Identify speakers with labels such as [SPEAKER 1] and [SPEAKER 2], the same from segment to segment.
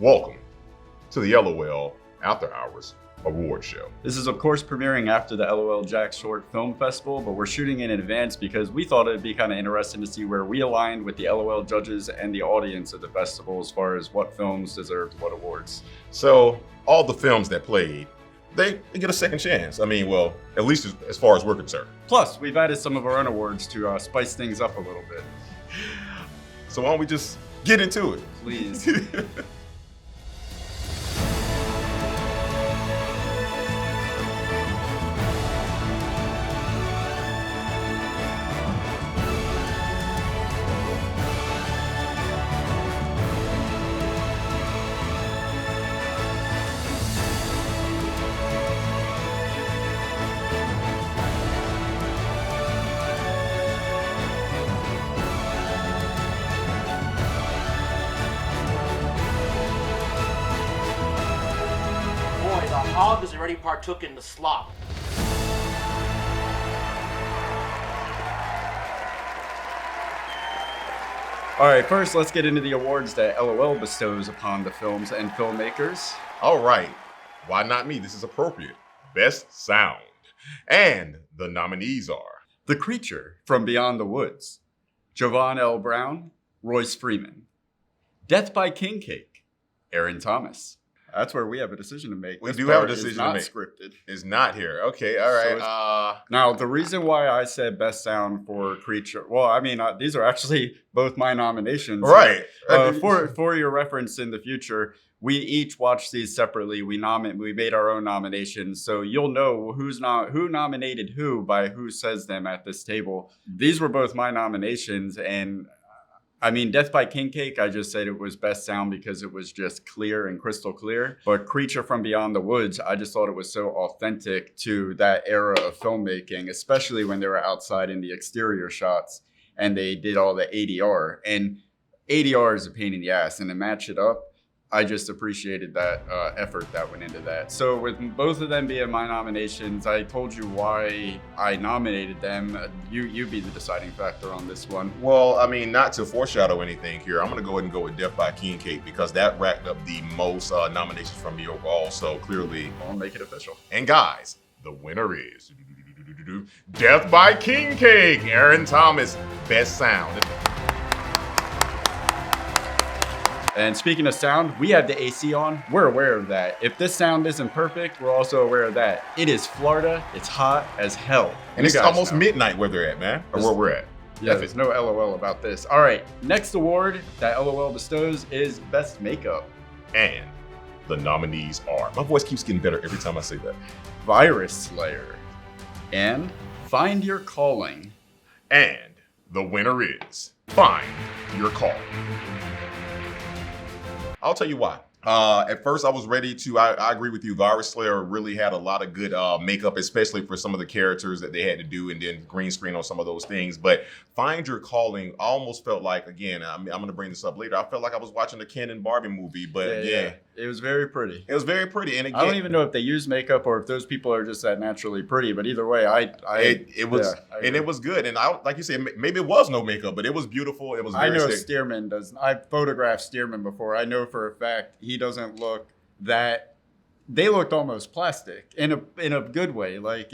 [SPEAKER 1] Welcome to the LOL After Hours Award Show.
[SPEAKER 2] This is, of course, premiering after the LOL Jax Film Festival, but we're shooting in advance because we thought it'd be kind of interesting to see where we aligned with the LOL judges and the audience of the festival as far as what films deserved what awards.
[SPEAKER 1] So, all the films that played, they get a second chance. I mean, well, at least as far as we're concerned.
[SPEAKER 2] Plus, we've added some of our own awards to spice things up a little bit.
[SPEAKER 1] So why don't we just get into it?
[SPEAKER 2] Please.
[SPEAKER 3] Hog has already partook in the slop.
[SPEAKER 2] All right, first let's get into the awards that LOL bestows upon the films and filmmakers.
[SPEAKER 1] All right, why not me? This is appropriate. Best Sound. And the nominees are
[SPEAKER 2] The Creature from Beyond the Woods, Jovan L. Brown, Royce Freeman. Death by King Cake, Aaron Thomas. That's where we have a decision to make.
[SPEAKER 1] We
[SPEAKER 2] This
[SPEAKER 1] do have a
[SPEAKER 2] part is
[SPEAKER 1] decision to
[SPEAKER 2] not
[SPEAKER 1] make.
[SPEAKER 2] Scripted.
[SPEAKER 1] Is not here. Okay, all right.
[SPEAKER 2] So now, the reason why I said best sound for Creature, well, I mean, these are actually both my nominations.
[SPEAKER 1] Right.
[SPEAKER 2] For your reference in the future, we each watched these separately. We made our own nominations, so you'll know who nominated who by who says them at this table. These were both my nominations, and I mean, Death by King Cake, I just said it was best sound because it was just clear and crystal clear. But Creature from Beyond the Woods, I just thought it was so authentic to that era of filmmaking, especially when they were outside in the exterior shots and they did all the ADR. And ADR is a pain in the ass, and to match it up, I just appreciated that effort that went into that. So with both of them being my nominations, I told you why I nominated them. You be the deciding factor on this one.
[SPEAKER 1] Well, I mean, not to foreshadow anything here, I'm going to go ahead and go with Death by King Cake because that racked up the most nominations from me overall. So clearly,
[SPEAKER 2] I'll make it official.
[SPEAKER 1] And guys, the winner is Death by King Cake, Aaron Thomas, Best Sound.
[SPEAKER 2] And speaking of sound, we have the AC on. We're aware of that. If this sound isn't perfect, we're also aware of that. It is Florida. It's hot as hell.
[SPEAKER 1] And it's almost midnight where they're at, man. Or where we're at.
[SPEAKER 2] Yeah, there's no LOL about this. All right, next award that LOL bestows is Best Makeup.
[SPEAKER 1] And the nominees are, my voice keeps getting better every time I say that,
[SPEAKER 2] Virus Slayer and Find Your Calling.
[SPEAKER 1] And the winner is Find Your Calling. I'll tell you why. At first, I was ready to, I agree with you, Virus Slayer really had a lot of good makeup, especially for some of the characters that they had to do and then green screen on some of those things. But Find Your Calling almost felt like, again, I'm going to bring this up later, I felt like I was watching the Ken and Barbie movie, but yeah.
[SPEAKER 2] It was very pretty.
[SPEAKER 1] It was very pretty. And again,
[SPEAKER 2] I don't even know if they use makeup or if those people are just that naturally pretty, but either way,
[SPEAKER 1] it was good. And I, like you said, maybe it was no makeup, but it was beautiful. It was very
[SPEAKER 2] I know Stearman does. I've photographed Stearman before. I know for a fact he doesn't look that. They looked almost plastic in a good way. Like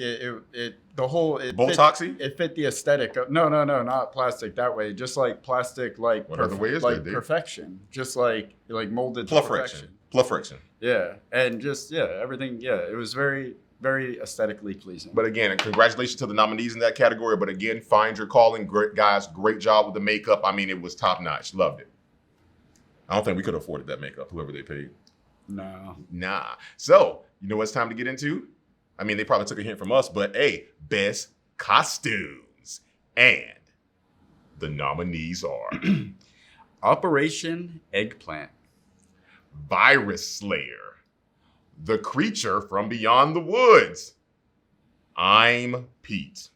[SPEAKER 1] Botoxy?
[SPEAKER 2] It fit the aesthetic of, no, not plastic that way. Just like plastic, like
[SPEAKER 1] what other way is
[SPEAKER 2] like
[SPEAKER 1] there,
[SPEAKER 2] perfection. Just like molded to perfection.
[SPEAKER 1] Perfection.
[SPEAKER 2] Yeah, and just everything. Yeah, it was very, very aesthetically pleasing.
[SPEAKER 1] But again, congratulations to the nominees in that category. But again, Find Your Calling, great guys, great job with the makeup. I mean, it was top notch. Loved it. I don't think we could have afforded that makeup, whoever they paid.
[SPEAKER 2] No.
[SPEAKER 1] Nah. So, you know what it's time to get into? I mean, they probably took a hint from us, but hey, best costumes. And the nominees are
[SPEAKER 2] Operation Eggplant,
[SPEAKER 1] Virus Slayer, The Creature from Beyond the Woods, I'm Pete.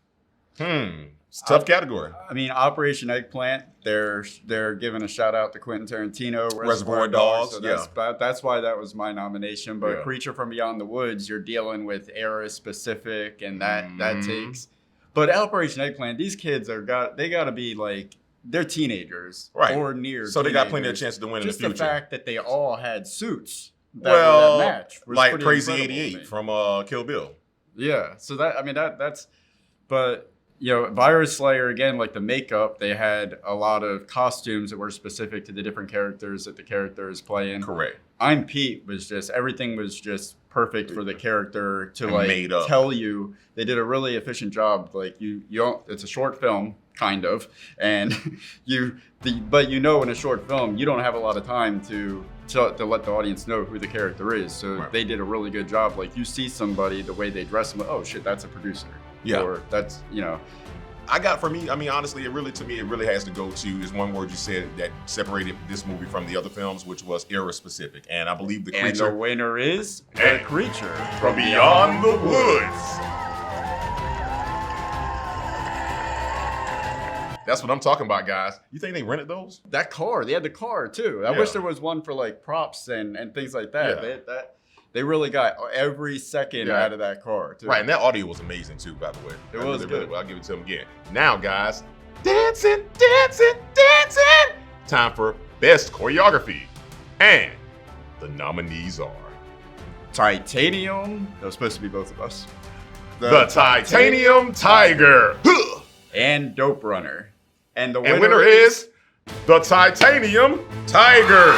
[SPEAKER 1] It's a tough category.
[SPEAKER 2] I mean, Operation Eggplant, they're giving a shout out to Quentin Tarantino,
[SPEAKER 1] Reservoir Dogs.
[SPEAKER 2] So that's why that was my nomination. But
[SPEAKER 1] Yeah.
[SPEAKER 2] Creature from Beyond the Woods, you're dealing with era specific, and that takes. But Operation Eggplant, these kids they got to be like they're teenagers,
[SPEAKER 1] Right.
[SPEAKER 2] or near.
[SPEAKER 1] So they got plenty of
[SPEAKER 2] teenagers.
[SPEAKER 1] chances to win in the
[SPEAKER 2] Just
[SPEAKER 1] future.
[SPEAKER 2] the fact that they all had suits that
[SPEAKER 1] well,
[SPEAKER 2] that match was
[SPEAKER 1] like
[SPEAKER 2] pretty
[SPEAKER 1] Crazy
[SPEAKER 2] incredible to
[SPEAKER 1] 88
[SPEAKER 2] me.
[SPEAKER 1] from Kill Bill.
[SPEAKER 2] Yeah. So that's, but Virus Slayer again, like the makeup, they had a lot of costumes that were specific to the different characters that the character is playing.
[SPEAKER 1] Correct.
[SPEAKER 2] I'm Pete was just everything was just perfect for the character to
[SPEAKER 1] And made up.
[SPEAKER 2] tell you. They did a really efficient job. Like you don't. It's a short film, kind of, and but in a short film you don't have a lot of time to let the audience know who the character is. So
[SPEAKER 1] Right.
[SPEAKER 2] they did a really good job. Like you see somebody, the way they dress them, oh shit, that's a producer.
[SPEAKER 1] Yeah.
[SPEAKER 2] Or that's
[SPEAKER 1] I got for me, I mean, honestly, it really has to go to is one word you said that separated this movie from the other films, which was era specific. And I believe the
[SPEAKER 2] And
[SPEAKER 1] creature
[SPEAKER 2] the winner is the creature
[SPEAKER 1] from beyond the woods. That's what I'm talking about, guys. You think they rented those?
[SPEAKER 2] That car, they had the car too. I
[SPEAKER 1] Yeah.
[SPEAKER 2] wish there was one for like props and things like that.
[SPEAKER 1] Yeah.
[SPEAKER 2] They really got every second
[SPEAKER 1] Yeah.
[SPEAKER 2] out of that car too.
[SPEAKER 1] Right, and that audio was amazing too, by the way.
[SPEAKER 2] It was
[SPEAKER 1] really,
[SPEAKER 2] good.
[SPEAKER 1] Well, I'll give it to them again. Now, guys, dancing, dancing, dancing. Time for best choreography. And the nominees are
[SPEAKER 2] Titanium. That was supposed to be both of us.
[SPEAKER 1] the Titanium Tiger. Huh.
[SPEAKER 2] And Dope Runner. And the
[SPEAKER 1] And winner is the Titanium Tiger.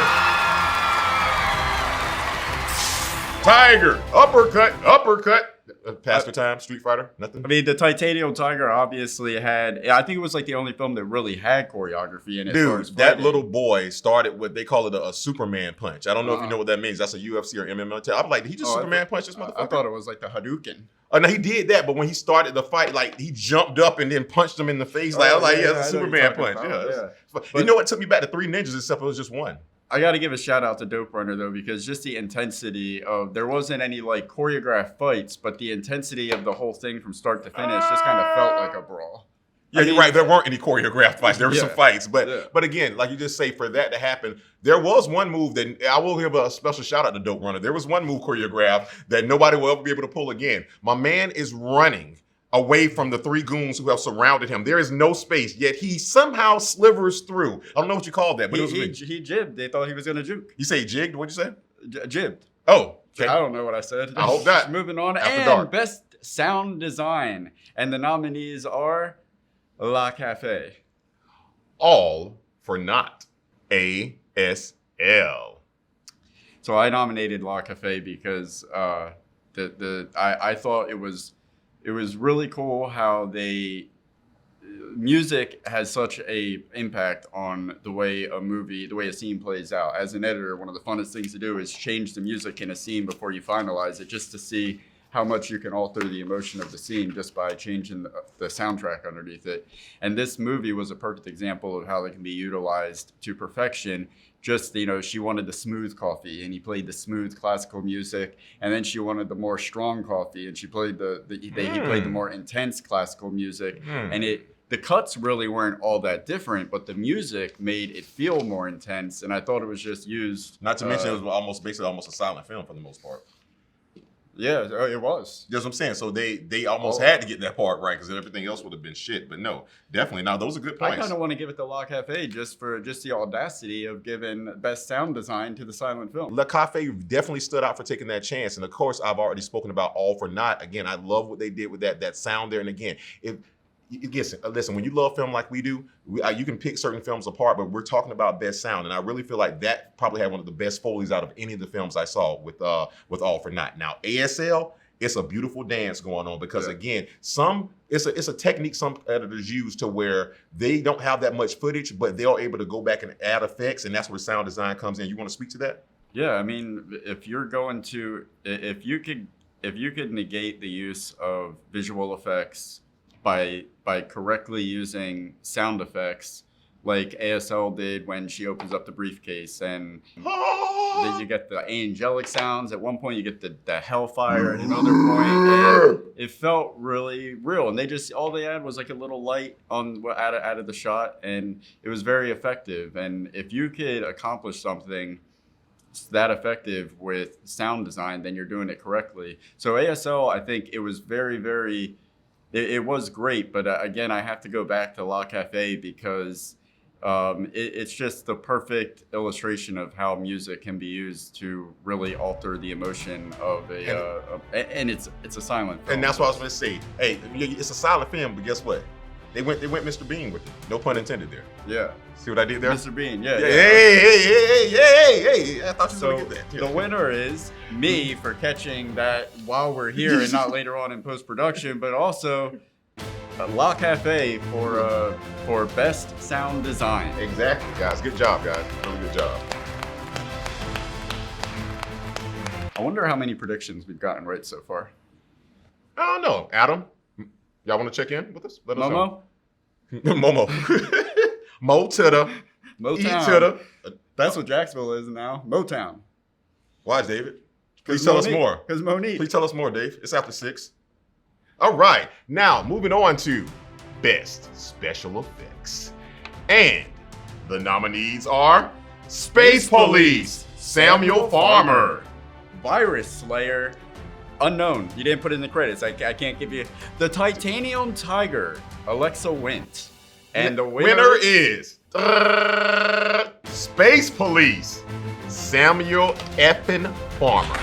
[SPEAKER 1] Tiger. Uppercut. Uppercut. Pastor time. Street Fighter. Nothing.
[SPEAKER 2] I mean, the Titanium Tiger obviously had. I think it was like the only film that really had choreography in it.
[SPEAKER 1] Dude, that little boy started with, they call it a Superman punch. I don't know if you know what that means. That's a UFC or MMA. I'm like, did he just Superman punch this motherfucker?
[SPEAKER 2] I thought it was like the Hadouken.
[SPEAKER 1] Oh, no, he did that, but when he started the fight, like, he jumped up and then punched him in the face. Like, I was like, yeah, it's a Superman punch. Yeah. But you know what took me back to Three Ninjas, except it was just one.
[SPEAKER 2] I got to give a shout out to Dope Runner though, because just the intensity of, there wasn't any like choreographed fights, but the intensity of the whole thing from start to finish just kind of felt like a brawl.
[SPEAKER 1] Yeah, you're right. There weren't any choreographed fights. There were some fights, but
[SPEAKER 2] Yeah.
[SPEAKER 1] but again, like you just say, for that to happen, there was one move that I will give a special shout out to Dope Runner. There was one move choreographed that nobody will ever be able to pull again. My man is running away from the three goons who have surrounded him. There is no space, yet he somehow slivers through. I don't know what you call that, but
[SPEAKER 2] He jibbed. They thought he was gonna juke.
[SPEAKER 1] You say jigged? What'd you say?
[SPEAKER 2] Jibbed.
[SPEAKER 1] Oh, okay.
[SPEAKER 2] I don't know what I said.
[SPEAKER 1] I hope not.
[SPEAKER 2] Moving on.
[SPEAKER 1] After
[SPEAKER 2] And
[SPEAKER 1] dark.
[SPEAKER 2] best sound design. And the nominees are La Cafe.
[SPEAKER 1] All for not. ASL.
[SPEAKER 2] So I nominated La Cafe because I thought it was really cool how music has such a impact on the way a scene plays out. As an editor, one of the funnest things to do is change the music in a scene before you finalize it, just to see how much you can alter the emotion of the scene just by changing the soundtrack underneath it. And this movie was a perfect example of how they can be utilized to perfection. Just, she wanted the smooth coffee and he played the smooth classical music, and then she wanted the more strong coffee and she played he played the more intense classical music. And the cuts really weren't all that different, but the music made it feel more intense, and I thought it was just used.
[SPEAKER 1] Not to mention it was basically almost a silent film for the most part.
[SPEAKER 2] Yeah, it was.
[SPEAKER 1] That's what I'm saying. So they almost had to get that part right, because everything else would have been shit. But no, definitely. Now, those are good points.
[SPEAKER 2] I kind of want to give it to La Cafe just for the audacity of giving best sound design to the silent film.
[SPEAKER 1] Le Cafe definitely stood out for taking that chance. And of course, I've already spoken about All for Naught. Again, I love what they did with that sound there. And again, listen, when you love film like we do, you can pick certain films apart, but we're talking about best sound. And I really feel like that probably had one of the best Foleys out of any of the films I saw with All for Naught. Now, ASL, it's a beautiful dance going on, because again, it's a technique some editors use to where they don't have that much footage, but they're able to go back and add effects, and that's where sound design comes in. You want to speak to that?
[SPEAKER 2] Yeah, I mean, if you could negate the use of visual effects by correctly using sound effects, like ASL did when she opens up the briefcase, and then you get the angelic sounds. At one point, you get the hellfire at another point, and it felt really real. And all they had was like a little light out of the shot, and it was very effective. And if you could accomplish something that effective with sound design, then you're doing it correctly. So ASL, I think it was very, very. It was great, but again, I have to go back to La Cafe because It's just the perfect illustration of how music can be used to really alter the emotion of and it's a silent film.
[SPEAKER 1] And that's what I was going to say. Hey, it's a silent film, but guess what? They went Mr. Bean with it. No pun intended there.
[SPEAKER 2] Yeah.
[SPEAKER 1] See what I did there?
[SPEAKER 2] Mr. Bean, yeah.
[SPEAKER 1] Hey. I thought you were going to get that.
[SPEAKER 2] The winner is me for catching that while we're here and not later on in post-production, but also La Cafe for best sound design.
[SPEAKER 1] Exactly, guys. Good job, guys. Really good job.
[SPEAKER 2] I wonder how many predictions we've gotten right so far.
[SPEAKER 1] I don't know. Adam, y'all want to check in with us? Let us
[SPEAKER 2] Momo?
[SPEAKER 1] know. Momo. Mo to the
[SPEAKER 2] Motown.
[SPEAKER 1] E to the.
[SPEAKER 2] That's what Jacksonville is now. Motown.
[SPEAKER 1] Why, David? Please tell us more.
[SPEAKER 2] Because Monique.
[SPEAKER 1] Please tell us more, Dave. It's after 6. All right. Now, moving on to Best Special Effects. And the nominees are Space Police, Samuel Farmer.
[SPEAKER 2] Virus Slayer, unknown. You didn't put it in the credits. I can't give you. The Titanium Tiger, Alexa Wint. And the
[SPEAKER 1] winner is Space Police, Samuel effing Farmer.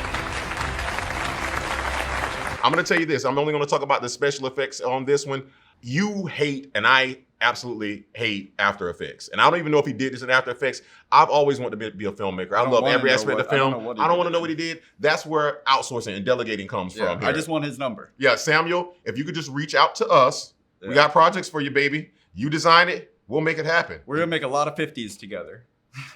[SPEAKER 1] I'm going to tell you this. I'm only going to talk about the special effects on this one. You hate, and I absolutely hate After Effects. And I don't even know if he did this in After Effects. I've always wanted to be a filmmaker. I love every aspect of film. I don't want to know what he did. That's where outsourcing and delegating comes from. Here.
[SPEAKER 2] I just want his number.
[SPEAKER 1] Yeah, Samuel, if you could just reach out to us. Yeah. We got projects for you, baby. You design it. We'll make it happen.
[SPEAKER 2] We're going to make a lot of 50s together.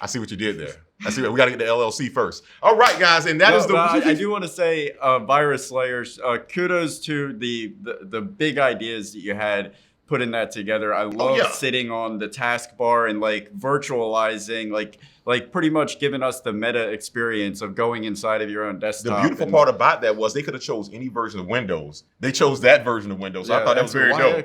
[SPEAKER 1] I see what you did there. I see. We got to get the LLC first. All right, guys, and that is the.
[SPEAKER 2] I do want to say, Virus Slayers. Kudos to the big ideas that you had putting that together. I love sitting on the taskbar and like virtualizing, like pretty much giving us the meta experience of going inside of your own desktop.
[SPEAKER 1] The beautiful part about that was they could have chose any version of Windows. They chose that version of Windows. So I thought that was very dope.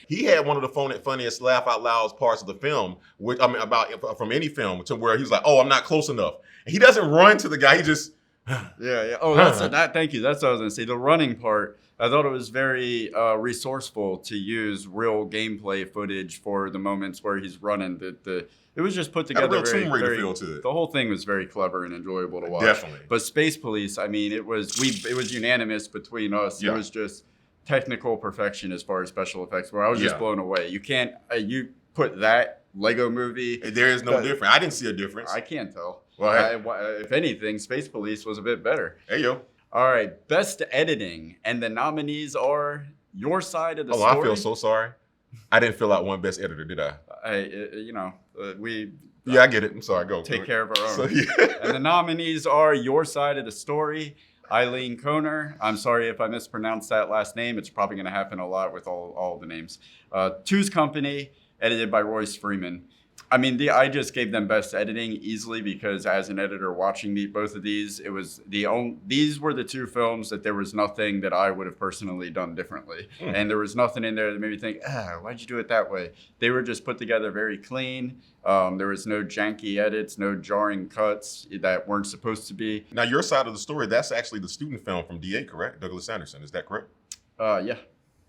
[SPEAKER 1] He had one of the funniest laugh out loud parts of the film, which from any film, to where he was like, "Oh, I'm not close enough." And he doesn't run to the guy. He just
[SPEAKER 2] yeah. Oh, that's that. Thank you. That's what I was gonna say. The running part. I thought it was very resourceful to use real gameplay footage for the moments where he's running. It was just put together.
[SPEAKER 1] Had a real Tomb Raider feel to it.
[SPEAKER 2] The whole thing was very clever and enjoyable to watch.
[SPEAKER 1] Definitely.
[SPEAKER 2] But Space Police, I mean, it was unanimous between us. Yeah. It was just technical perfection as far as special effects were. I was just blown away. You can't you put that Lego movie.
[SPEAKER 1] There is no difference. I didn't see a difference.
[SPEAKER 2] I can't tell. Well, if anything, Space Police was a bit better.
[SPEAKER 1] Hey yo.
[SPEAKER 2] All right, best editing, and the nominees are Your Side of the Story.
[SPEAKER 1] I feel so sorry. I didn't fill out one best editor, did I?
[SPEAKER 2] I
[SPEAKER 1] get it. I'm sorry. Go.
[SPEAKER 2] Take care of our own. And the nominees are Your Side of the Story, Eileen Kohner. I'm sorry if I mispronounced that last name. It's probably going to happen a lot with all the names. Two's Company, edited by Royce Freeman. I mean, I just gave them best editing easily because as an editor watching both of these, it was these were the two films that there was nothing that I would have personally done differently. And there was nothing in there that made me think, why'd you do it that way? They were just put together very clean. There was no janky edits, no jarring cuts that weren't supposed to be.
[SPEAKER 1] Now, Your Side of the Story, that's actually the student film from DA, correct? Douglas Anderson, is that correct?
[SPEAKER 2] Yeah.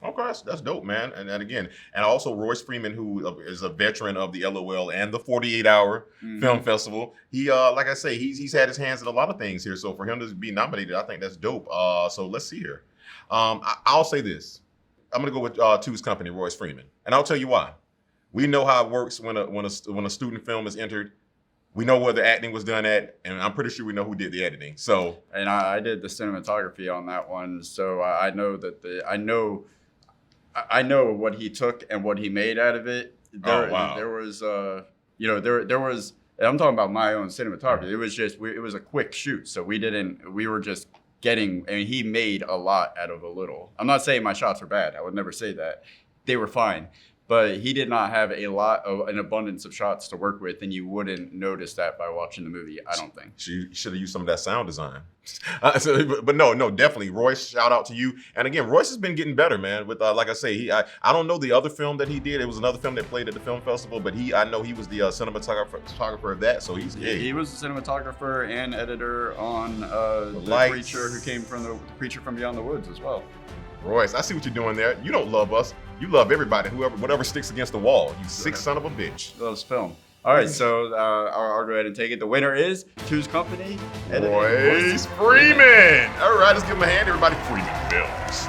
[SPEAKER 1] Okay, that's dope, man. And again, and also Royce Freeman, who is a veteran of the LOL and the 48-hour film festival. He, like I say, he's had his hands in a lot of things here. So for him to be nominated, I think that's dope. So let's see here. I'll say this. I'm gonna go with Two's Company, Royce Freeman, and I'll tell you why. We know how it works when a student film is entered. We know where the acting was done at, and I'm pretty sure we know who did the editing. So,
[SPEAKER 2] and I did the cinematography on that one, so I know that I know what he took and what he made out of it. There was, there was. I'm talking about my own cinematography. It was it was a quick shoot, so we were just getting. I mean, he made a lot out of a little. I'm not saying my shots were bad. I would never say that. They were fine. But he did not have an abundance of shots to work with, and you wouldn't notice that by watching the movie, I don't think.
[SPEAKER 1] She should have used some of that sound design. But no, definitely. Royce, shout out to you. And again, Royce has been getting better, man. With like I say, I don't know the other film that he did. It was another film that played at the film festival, but I know he was the cinematographer of that. So he was
[SPEAKER 2] the cinematographer and editor on the Preacher who came from the Preacher from Beyond the Woods as well.
[SPEAKER 1] Royce, I see what you're doing there. You don't love us. You love everybody, whatever sticks against the wall. You sick son of a bitch.
[SPEAKER 2] Loves film. All right, so I'll go ahead and take it. The winner is Two's Company.
[SPEAKER 1] Wes Freeman. All right, let's give him a hand, everybody. Freeman Films.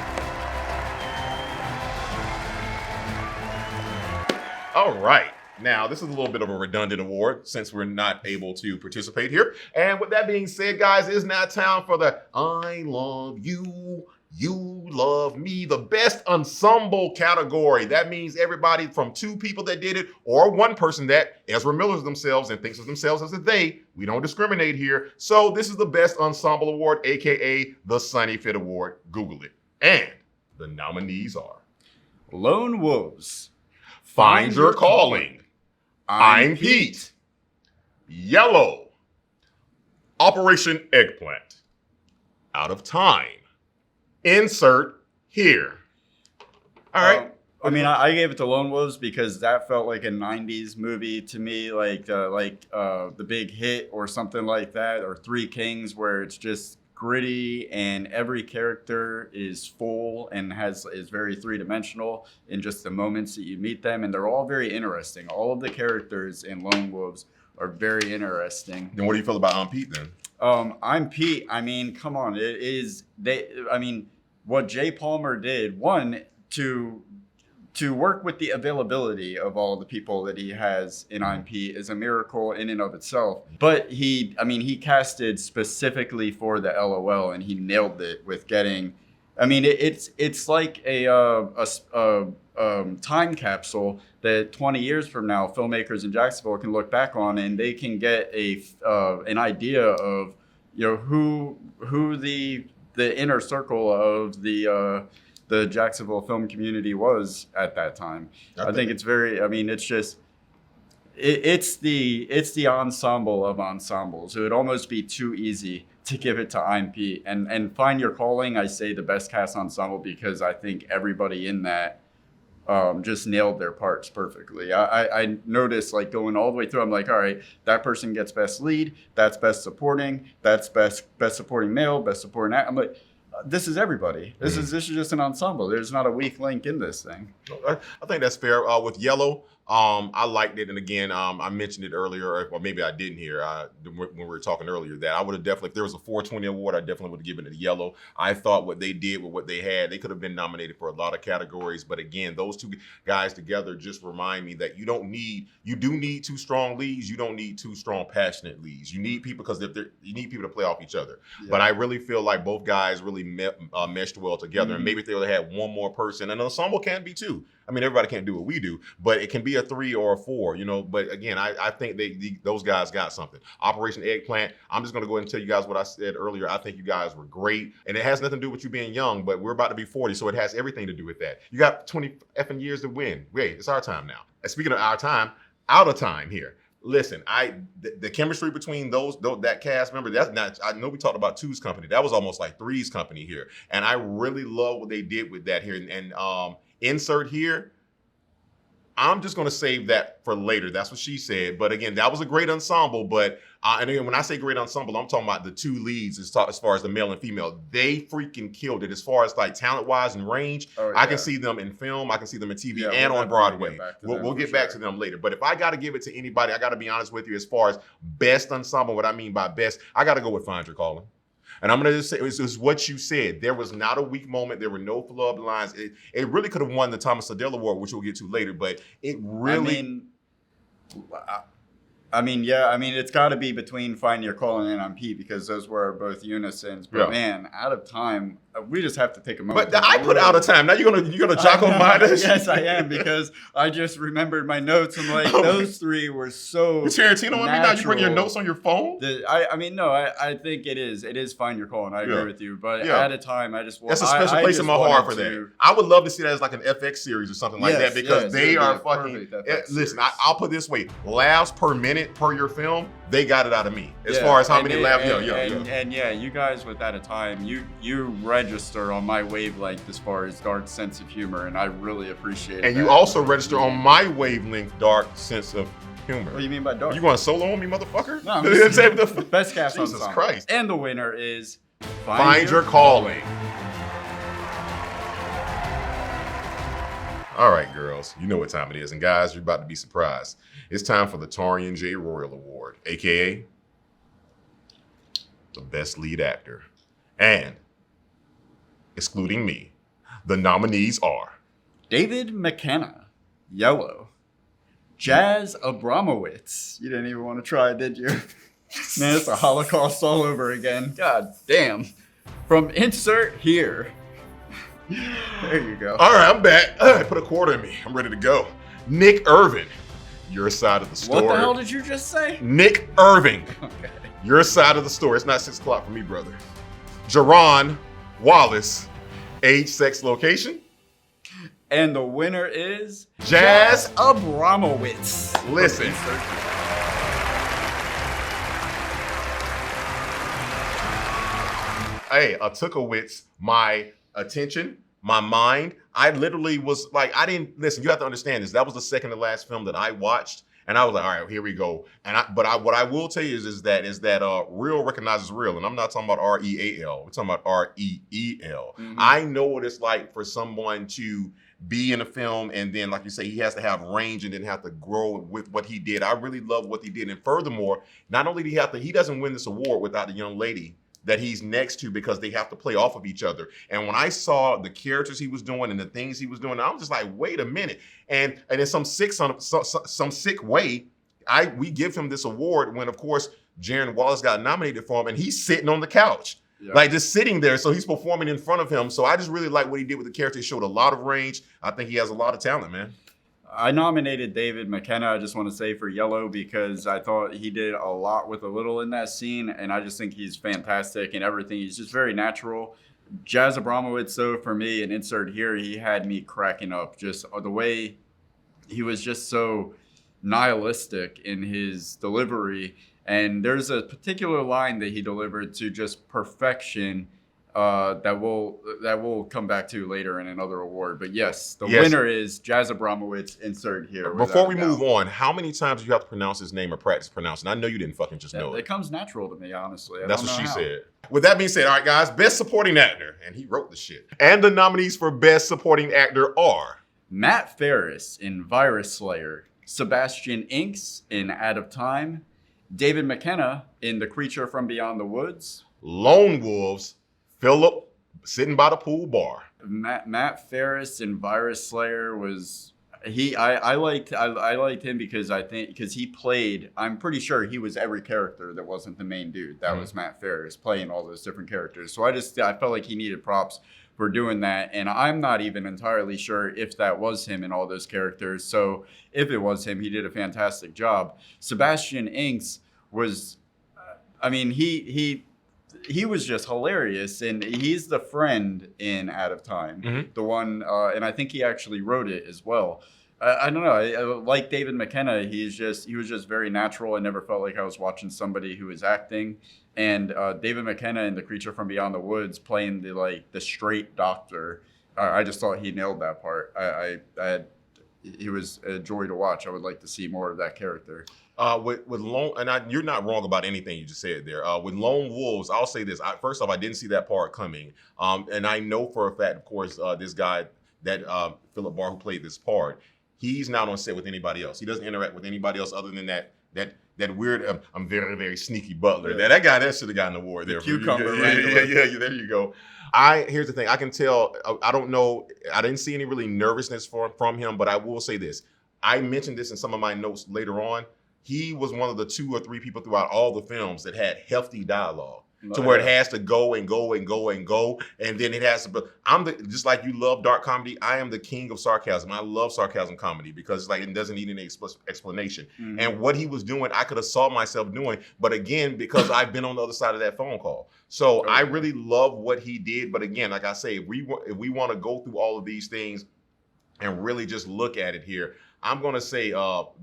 [SPEAKER 1] All right. Now, this is a little bit of a redundant award since we're not able to participate here. And with that being said, guys, it's now time for the I Love You, You Love Me, the best ensemble category. That means everybody from 2 people that did it or 1 person that Ezra Millers themselves and thinks of themselves as a they. We don't discriminate here. So this is the best ensemble award, AKA the Sunny Fit Award. Google it. And the nominees are
[SPEAKER 2] Lone Wolves,
[SPEAKER 1] Find Your Calling, I'm Pete, Yellow, Operation Eggplant, Out of Time, Insert Here. All right.
[SPEAKER 2] I mean, I gave it to Lone Wolves because that felt like a 90s movie to me, like The Big Hit or something like that, or Three Kings, where it's just gritty and every character is full and is very three-dimensional in just the moments that you meet them, and they're all very interesting. All of the characters in Lone Wolves are very interesting.
[SPEAKER 1] Then what do you feel about I'm Pete then?
[SPEAKER 2] I'm Pete. I mean, come on. What Jay Palmer did, one, to work with the availability of all the people that he has in I'm Pete is a miracle in and of itself. But he casted specifically for the LOL, and he nailed it with getting. I mean, it's like a time capsule that 20 years from now, filmmakers in Jacksonville can look back on, and they can get an idea of, you know, who the inner circle of the Jacksonville film community was at that time. I think it's very. I mean, it's just. It's the ensemble of ensembles. It would almost be too easy to give it to I'm Pete. And Find Your Calling, I say the best cast ensemble because I think everybody in that just nailed their parts perfectly. I noticed, like, going all the way through, I'm like, all right, that person gets best lead, that's best supporting, that's best supporting male, best supporting act. I'm like, this is everybody. This is just an ensemble. There's not a weak link in this thing.
[SPEAKER 1] I think that's fair. With Yellow, I liked it, and again, I mentioned it earlier, or maybe I didn't hear when we were talking earlier, that I would have definitely, if there was a 420 award, I definitely would have given it to Yellow. I thought what they did with what they had, they could have been nominated for a lot of categories, but again, those 2 guys together just remind me that you do need 2 strong leads. You don't need 2 strong, passionate leads. You need people because you need people to play off each other. Yeah. But I really feel like both guys really meshed well together, and maybe if they would have had 1 more person, and an ensemble can be 2. I mean, everybody can't do what we do, but it can be a 3 or a 4, you know. But again, I think those guys got something. Operation Eggplant, I'm just going to go ahead and tell you guys what I said earlier. I think you guys were great, and it has nothing to do with you being young, but we're about to be 40, so it has everything to do with that. You got 20 effing years to win. Wait, it's our time now. And speaking of our time, out of time here. Listen, the chemistry between that cast member, that's not. I know we talked about Two's Company. That was almost like Three's Company here, and I really love what they did with that here. And Insert Here, I'm just going to save that for later. That's what she said. But again, that was a great ensemble. But and again, when I say great ensemble, I'm talking about the 2 leads as far as the male and female. They freaking killed it as far as like talent-wise and range. Oh, yeah. I can see them in film. I can see them in TV and on Broadway. We'll get back to them later. But if I got to give it to anybody, I got to be honest with you. As far as best ensemble, what I mean by best, I got to go with Find Your Calling. And I'm going to just say, it's what you said. There was not a weak moment. There were no flub lines. It really could have won the Thomas Siedle Award, which we'll get to later, but it really...
[SPEAKER 2] I mean, it's got to be between Find Your Calling and I'm Pete because those were both unisons. But man, Out of Time, we just have to take a moment.
[SPEAKER 1] But I put Out of Time. Now you're gonna jock on mine.
[SPEAKER 2] Yes, I am, because I just remembered my notes. I'm like, those 3 were so
[SPEAKER 1] Tarantino on me now. You bring your notes on your phone?
[SPEAKER 2] I think it is Find Your Calling. I agree with you. But Out of Time, that's a
[SPEAKER 1] special place in my heart for that. I would love to see that as like an FX series or something like that because they are fucking. Listen, I'll put it this way: laughs per minute per your film, they got it out of me as far as how many laughs.
[SPEAKER 2] And you guys with Out of Time, you register on my wavelength as far as dark sense of humor, and I really appreciate it.
[SPEAKER 1] And you also register on my wavelength, dark sense of humor.
[SPEAKER 2] What do you mean by dark?
[SPEAKER 1] You want to solo on me, motherfucker?
[SPEAKER 2] No, the best cast on
[SPEAKER 1] Jesus Christ.
[SPEAKER 2] And the winner is
[SPEAKER 1] Find Your Calling. All right, girls, you know what time it is. And guys, you're about to be surprised. It's time for the Torian J. Royal Award, a.k.a. the Best Lead Actor. And, excluding me, the nominees are...
[SPEAKER 2] David McKenna, Yellow. Jazz Abramowitz. You didn't even want to try, did you? Man, it's a Holocaust all over again. God damn. From Insert Here. There you go.
[SPEAKER 1] All right, I'm back. Put a quarter in me. I'm ready to go. Nick Irving, your side of the story.
[SPEAKER 2] What the hell did you just say?
[SPEAKER 1] Nick Irving,
[SPEAKER 2] Okay.
[SPEAKER 1] your side of the story. It's not 6 o'clock for me, brother. Jerron Wallace, age, sex, location.
[SPEAKER 2] And the winner is
[SPEAKER 1] Jazz
[SPEAKER 2] Abramowitz.
[SPEAKER 1] Listen. Hey, Tukowitz, my attention, my mind. I literally was like, I didn't listen. You have to understand this. That was the second to last film that I watched, and I was like, all right, here we go. And what I will tell you is that real recognizes real, and I'm not talking about REAL. We're talking about REEL.
[SPEAKER 2] Mm-hmm.
[SPEAKER 1] I know what it's like for someone to be in a film, and then, like you say, he has to have range and then have to grow with what he did. I really love what he did, and furthermore, not only did he doesn't win this award without the young lady that he's next to, because they have to play off of each other. And when I saw the characters he was doing and the things he was doing, I was just like, wait a minute. And in some sick way, we give him this award when, of course, Jaron Wallace got nominated for him, and he's sitting on the couch. Yeah. Like just sitting there, so he's performing in front of him. So I just really like what he did with the character. He showed a lot of range. I think he has a lot of talent, man.
[SPEAKER 2] I nominated David McKenna, I just want to say, for Yellow because I thought he did a lot with a little in that scene, and I just think he's fantastic and everything. He's just very natural. Jazz Abramowitz, though, for me, and Insert Here, he had me cracking up. Just the way he was just so nihilistic in his delivery. And there's a particular line that he delivered to just perfection that we'll come back to later in another award. But yes, the winner is Jazz Abramowitz. Insert Here.
[SPEAKER 1] Before we move on, how many times do you have to pronounce his name or practice pronouncing? I know you didn't fucking just know it.
[SPEAKER 2] It comes natural to me, honestly.
[SPEAKER 1] That's what she said. With that being said, all right, guys, Best Supporting Actor. And he wrote the shit. And the nominees for Best Supporting Actor are...
[SPEAKER 2] Matt Ferris in Virus Slayer. Sebastian Inks in Out of Time. David McKenna in The Creature from Beyond the Woods.
[SPEAKER 1] Lone Wolves, Philip sitting by the pool bar.
[SPEAKER 2] Matt Ferris in Virus Slayer was I liked him because he played, I'm pretty sure he was every character that wasn't the main dude. That was Matt Ferris playing all those different characters. So I felt like he needed props for doing that, and I'm not even entirely sure if that was him in all those characters. So if it was him, he did a fantastic job. Sebastian Inks was, he was just hilarious, and he's the friend in Out of Time, the one, and I think he actually wrote it as well. I don't know. I like David McKenna. He was just very natural. I never felt like I was watching somebody who was acting. And David McKenna in The Creature from Beyond the Woods playing the straight doctor. I just thought he nailed that part. He was a joy to watch. I would like to see more of that character.
[SPEAKER 1] With Lone, you're not wrong about anything you just said there. With Lone Wolves, I'll say this. First off, I didn't see that part coming. And I know for a fact, of course, this guy, that Philip Barr, who played this part, he's not on set with anybody else. He doesn't interact with anybody else other than that weird, I'm very, very sneaky butler. Yeah. That guy, that should have gotten an award there.
[SPEAKER 2] Cucumber,
[SPEAKER 1] yeah, there you go. Here's the thing. I can tell, I don't know, I didn't see any really nervousness from him, but I will say this. I mentioned this in some of my notes later on. He was one of the 2 or 3 people throughout all the films that had hefty dialogue. To where it has to go and go and go and go, and then it has to. Just like you love dark comedy, I am the king of sarcasm. I love sarcasm comedy because it doesn't need any explanation. Mm-hmm. And what he was doing, I could have saw myself doing, but again, because I've been on the other side of that phone call, so I really love what he did. But again, like I say, if we want to go through all of these things and really just look at it here, I'm gonna say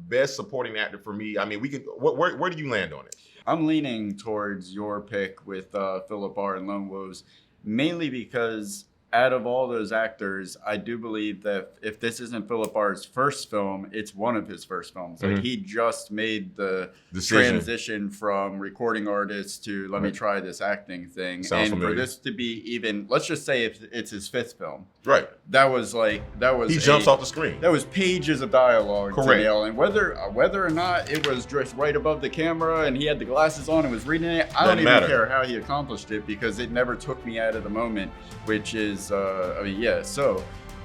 [SPEAKER 1] Best Supporting Actor for me. I mean, we can. Where do you land on it?
[SPEAKER 2] I'm leaning towards your pick with Philip Barr and Lone Wolves, mainly because out of all those actors, I do believe that if this isn't Philip R's first film, it's one of his first films. Like he just made the transition from recording artist to let me try this acting thing.
[SPEAKER 1] Sounds familiar.
[SPEAKER 2] For this to be even, let's just say if it's his fifth film.
[SPEAKER 1] Right.
[SPEAKER 2] That was
[SPEAKER 1] he jumps off the screen.
[SPEAKER 2] That was pages of dialogue.
[SPEAKER 1] Correct.
[SPEAKER 2] To nail. And whether or not it was just right above the camera and he had the glasses on and was reading it, I don't even care how he accomplished it because it never took me out of the moment, which is Lone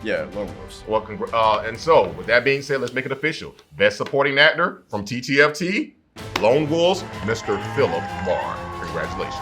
[SPEAKER 2] Wolves.
[SPEAKER 1] Well, and so with that being said, let's make it official. Best Supporting Actor from TTFT, Lone Wolves, Mr. Philip Barr. Congratulations.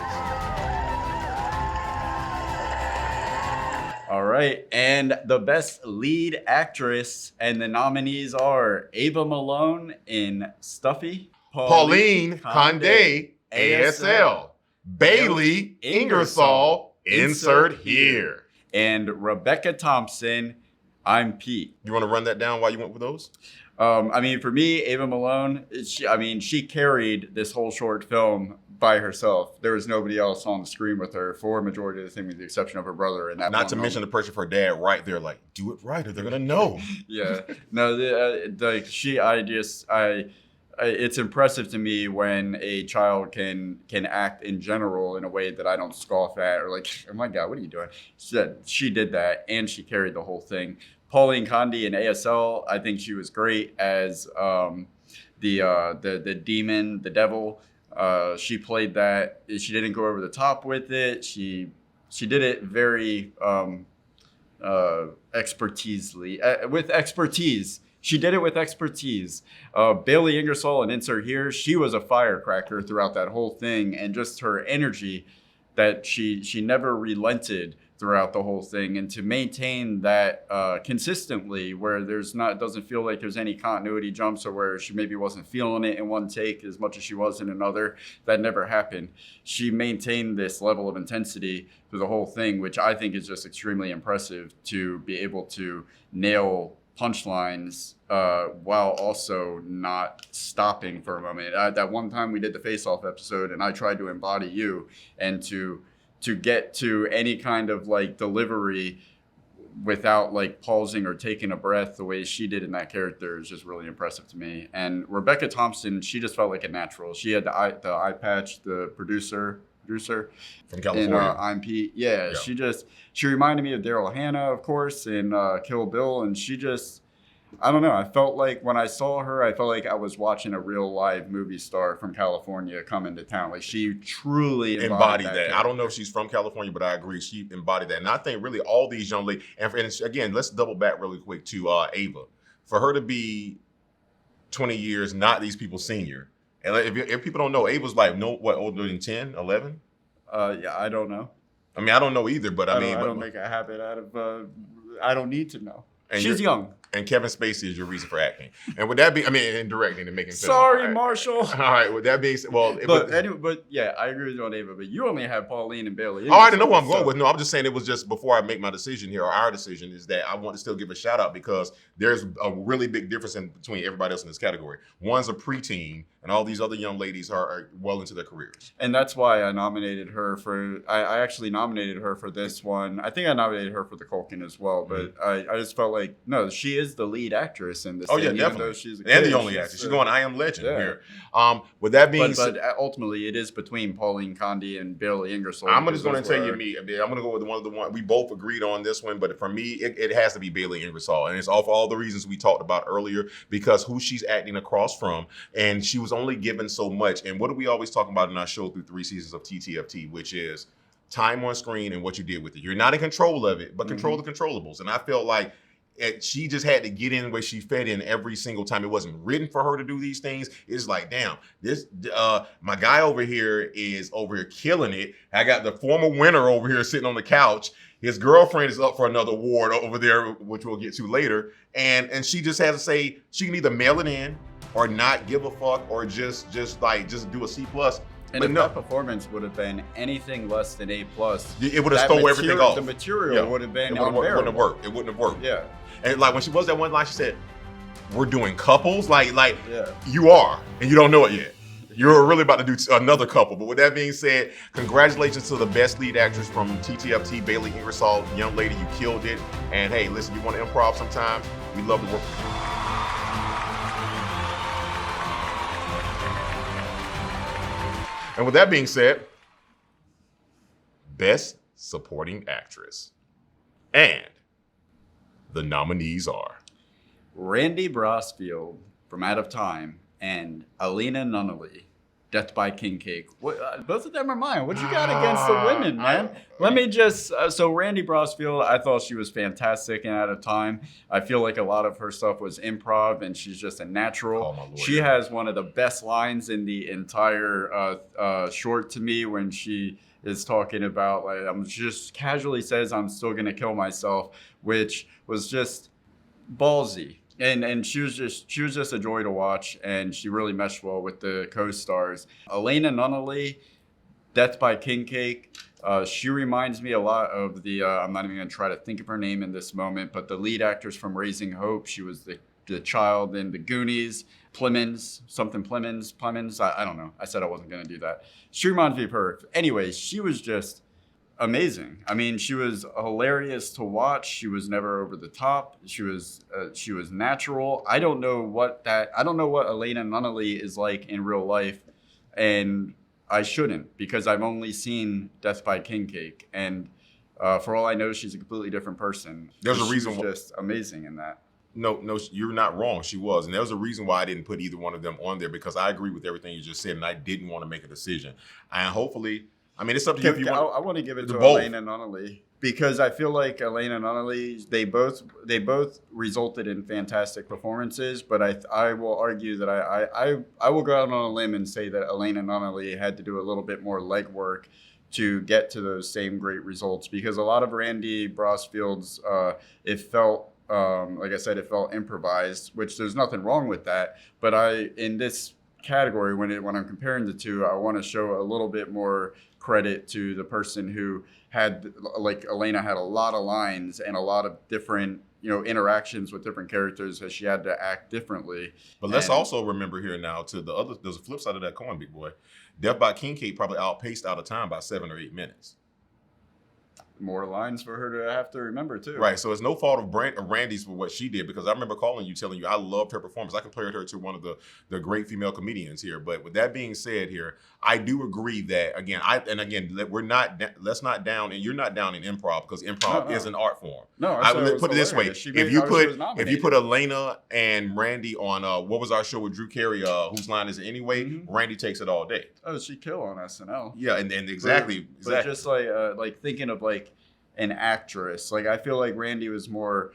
[SPEAKER 2] All right, and the Best Lead Actress, and the nominees are Ava Malone in Stuffy,
[SPEAKER 1] Pauline Condé, ASL, Bailey Ingersoll, insert here.
[SPEAKER 2] And Rebecca Thompson, I'm Pete.
[SPEAKER 1] You want to run that down while you went with those?
[SPEAKER 2] For me, Ava Malone, she carried this whole short film by herself. There was nobody else on the screen with her for a majority of the thing, with the exception of her brother. And that
[SPEAKER 1] not to mention the pressure of her dad right there, like, do it right or they're gonna know.
[SPEAKER 2] Yeah, no, it's impressive to me when a child can act in general in a way that I don't scoff at or like, oh my God, what are you doing? She did that and she carried the whole thing. Pauline Condé in ASL, I think she was great as the demon, the devil. She played that. She didn't go over the top with it. She did it very with expertise. She did it with expertise. Bailey Ingersoll, and insert here, she was a firecracker throughout that whole thing, and just her energy that she never relented throughout the whole thing, and to maintain that consistently, where it doesn't feel like there's any continuity jumps, or where she maybe wasn't feeling it in one take as much as she was in another. That never happened. She maintained this level of intensity through the whole thing, which I think is just extremely impressive, to be able to nail punchlines while also not stopping for a moment. That one time we did the face-off episode and I tried to embody you, and to get to any kind of like delivery without like pausing or taking a breath the way she did in that character is just really impressive to me. And Rebecca Thompson, she just felt like a natural. She had the eye patch, the producer
[SPEAKER 1] from California.
[SPEAKER 2] In I'm Pete. Yeah, she reminded me of Daryl Hannah, of course, in Kill Bill, and she just, I don't know. I felt like when I saw her, I felt like I was watching a real live movie star from California come into town. Like she truly embodied that.
[SPEAKER 1] I don't know if she's from California, but I agree. She embodied that. And I think really all these young ladies, and again, let's double back really quick to Ava. For her to be 20 years, not these people senior. And if people don't know, Ava's like, older than 10, 11?
[SPEAKER 2] Yeah, I don't know.
[SPEAKER 1] I mean, I don't know either, but I don't
[SPEAKER 2] make a habit out of, I don't need to know.
[SPEAKER 1] And
[SPEAKER 2] she's young.
[SPEAKER 1] And Kevin Spacey is your reason for acting. And would that be, in directing and making films.
[SPEAKER 2] Sorry,
[SPEAKER 1] right.
[SPEAKER 2] Marshall.
[SPEAKER 1] All right, would that be,
[SPEAKER 2] but yeah, I agree with you on Ava, but you only have Pauline and Bailey.
[SPEAKER 1] Oh, I didn't know who I'm going with. No, I'm just saying it was just before I make my decision here, or our decision, is that I want to still give a shout out because there's a really big difference between everybody else in this category. One's a preteen, and all these other young ladies are well into their careers.
[SPEAKER 2] And that's why I nominated her for, I actually nominated her for this one. I think I nominated her for the Culkin as well, but I just felt like, no, she is the lead actress in this thing,
[SPEAKER 1] yeah, definitely.
[SPEAKER 2] Even though she's a
[SPEAKER 1] and
[SPEAKER 2] kid,
[SPEAKER 1] the only actress. She's going I Am Legend here. With
[SPEAKER 2] that being said, but ultimately it is between Pauline Condé and Bailey Ingersoll.
[SPEAKER 1] I'm just going to tell you me. I'm going to go with one we both agreed on this one, but for me, it has to be Bailey Ingersoll, and it's all for all the reasons we talked about earlier, because who she's acting across from, and she was only given so much. And what do we always talk about in our show through 3 seasons of TTFT, which is time on screen and what you did with it. You're not in control of it, but control the controllables. And I felt like she just had to get in where she fit in every single time. It wasn't written for her to do these things. It's like, damn, this my guy over here is over here killing it. I got the former winner over here sitting on the couch. His girlfriend is up for another award over there, which we'll get to later. And she just has to say she can either mail it in or not give a fuck or just do a C+.
[SPEAKER 2] And if that performance would have been anything less than A+,
[SPEAKER 1] it would have stole everything off.
[SPEAKER 2] The material would have been
[SPEAKER 1] It wouldn't have worked. It wouldn't have worked.
[SPEAKER 2] Yeah.
[SPEAKER 1] And like when she was that one line, she said, "We're doing couples." Like you are, and you don't know it yet. You're really about to do another couple. But with that being said, congratulations to the best lead actress from TTFT, Bailey Ingersoll. Young lady, you killed it. And hey, listen, you want to improv sometime? We love to work with you. And with that being said, Best Supporting Actress. And the nominees are
[SPEAKER 2] Randy Brosfield from Out of Time and Alina Nunnally, Death by King Cake. Both of them are mine. What you got against the women, man? Let me just, so Randy Brosfield, I thought she was fantastic in Out of Time. I feel like a lot of her stuff was improv and she's just a natural. She has one of the best lines in the entire short to me when she is talking about, like, I'm just casually says, I'm still going to kill myself, which was just ballsy. And she was just a joy to watch, and she really meshed well with the co-stars. Alina Nunnally, Death by King Cake. She reminds me a lot of the, I'm not even going to try to think of her name in this moment, but the lead actress from Raising Hope. She was the child in the Goonies. Plemons, I don't know. I said I wasn't going to do that. She reminds me of her. Anyways, she was just amazing. I mean, she was hilarious to watch. She was never over the top. She was natural. I don't know what Alina Nunnally is like in real life, and I shouldn't, because I've only seen Death by King Cake, and for all I know, she's a completely different person.
[SPEAKER 1] There's a reason
[SPEAKER 2] why. Just amazing in that.
[SPEAKER 1] No, you're not wrong. She was. And there was a reason why I didn't put either one of them on there, because I agree with everything you just said, and I didn't want to make a decision. And hopefully, I mean, it's up to you if you want.
[SPEAKER 2] I want to give it to
[SPEAKER 1] both.
[SPEAKER 2] Alina Nunnally, because I feel like Alina Nunnally, they both resulted in fantastic performances, but I will argue that I will go out on a limb and say that Alina Nunnally had to do a little bit more legwork to get to those same great results, because a lot of Randy Brosfield's, it felt, like I said, it felt improvised, which there's nothing wrong with that. But in this category, when I'm comparing the two, I want to show a little bit more credit to the person who had, like Alina had a lot of lines and a lot of different, interactions with different characters, as she had to act differently.
[SPEAKER 1] But let's also remember here now, there's a flip side of that coin, big boy. Death by King Cake probably outpaced Out of Time by 7 or 8 minutes.
[SPEAKER 2] More lines for her to have to remember too.
[SPEAKER 1] Right, so it's no fault of Randy's for what she did, because I remember calling you, telling you I loved her performance. I compared her to one of the great female comedians here. But with that being said here, I do agree that, let's not down, and you're not down in improv, because improv is an art form.
[SPEAKER 2] No,
[SPEAKER 1] I put it this way: if you put Elena and Randy on what was our show with Drew Carey, whose line is it anyway? Mm-hmm. Randy takes it all day.
[SPEAKER 2] Oh, she'd kill on SNL.
[SPEAKER 1] Yeah, and exactly.
[SPEAKER 2] But just like thinking of like an actress, like I feel like Randy was more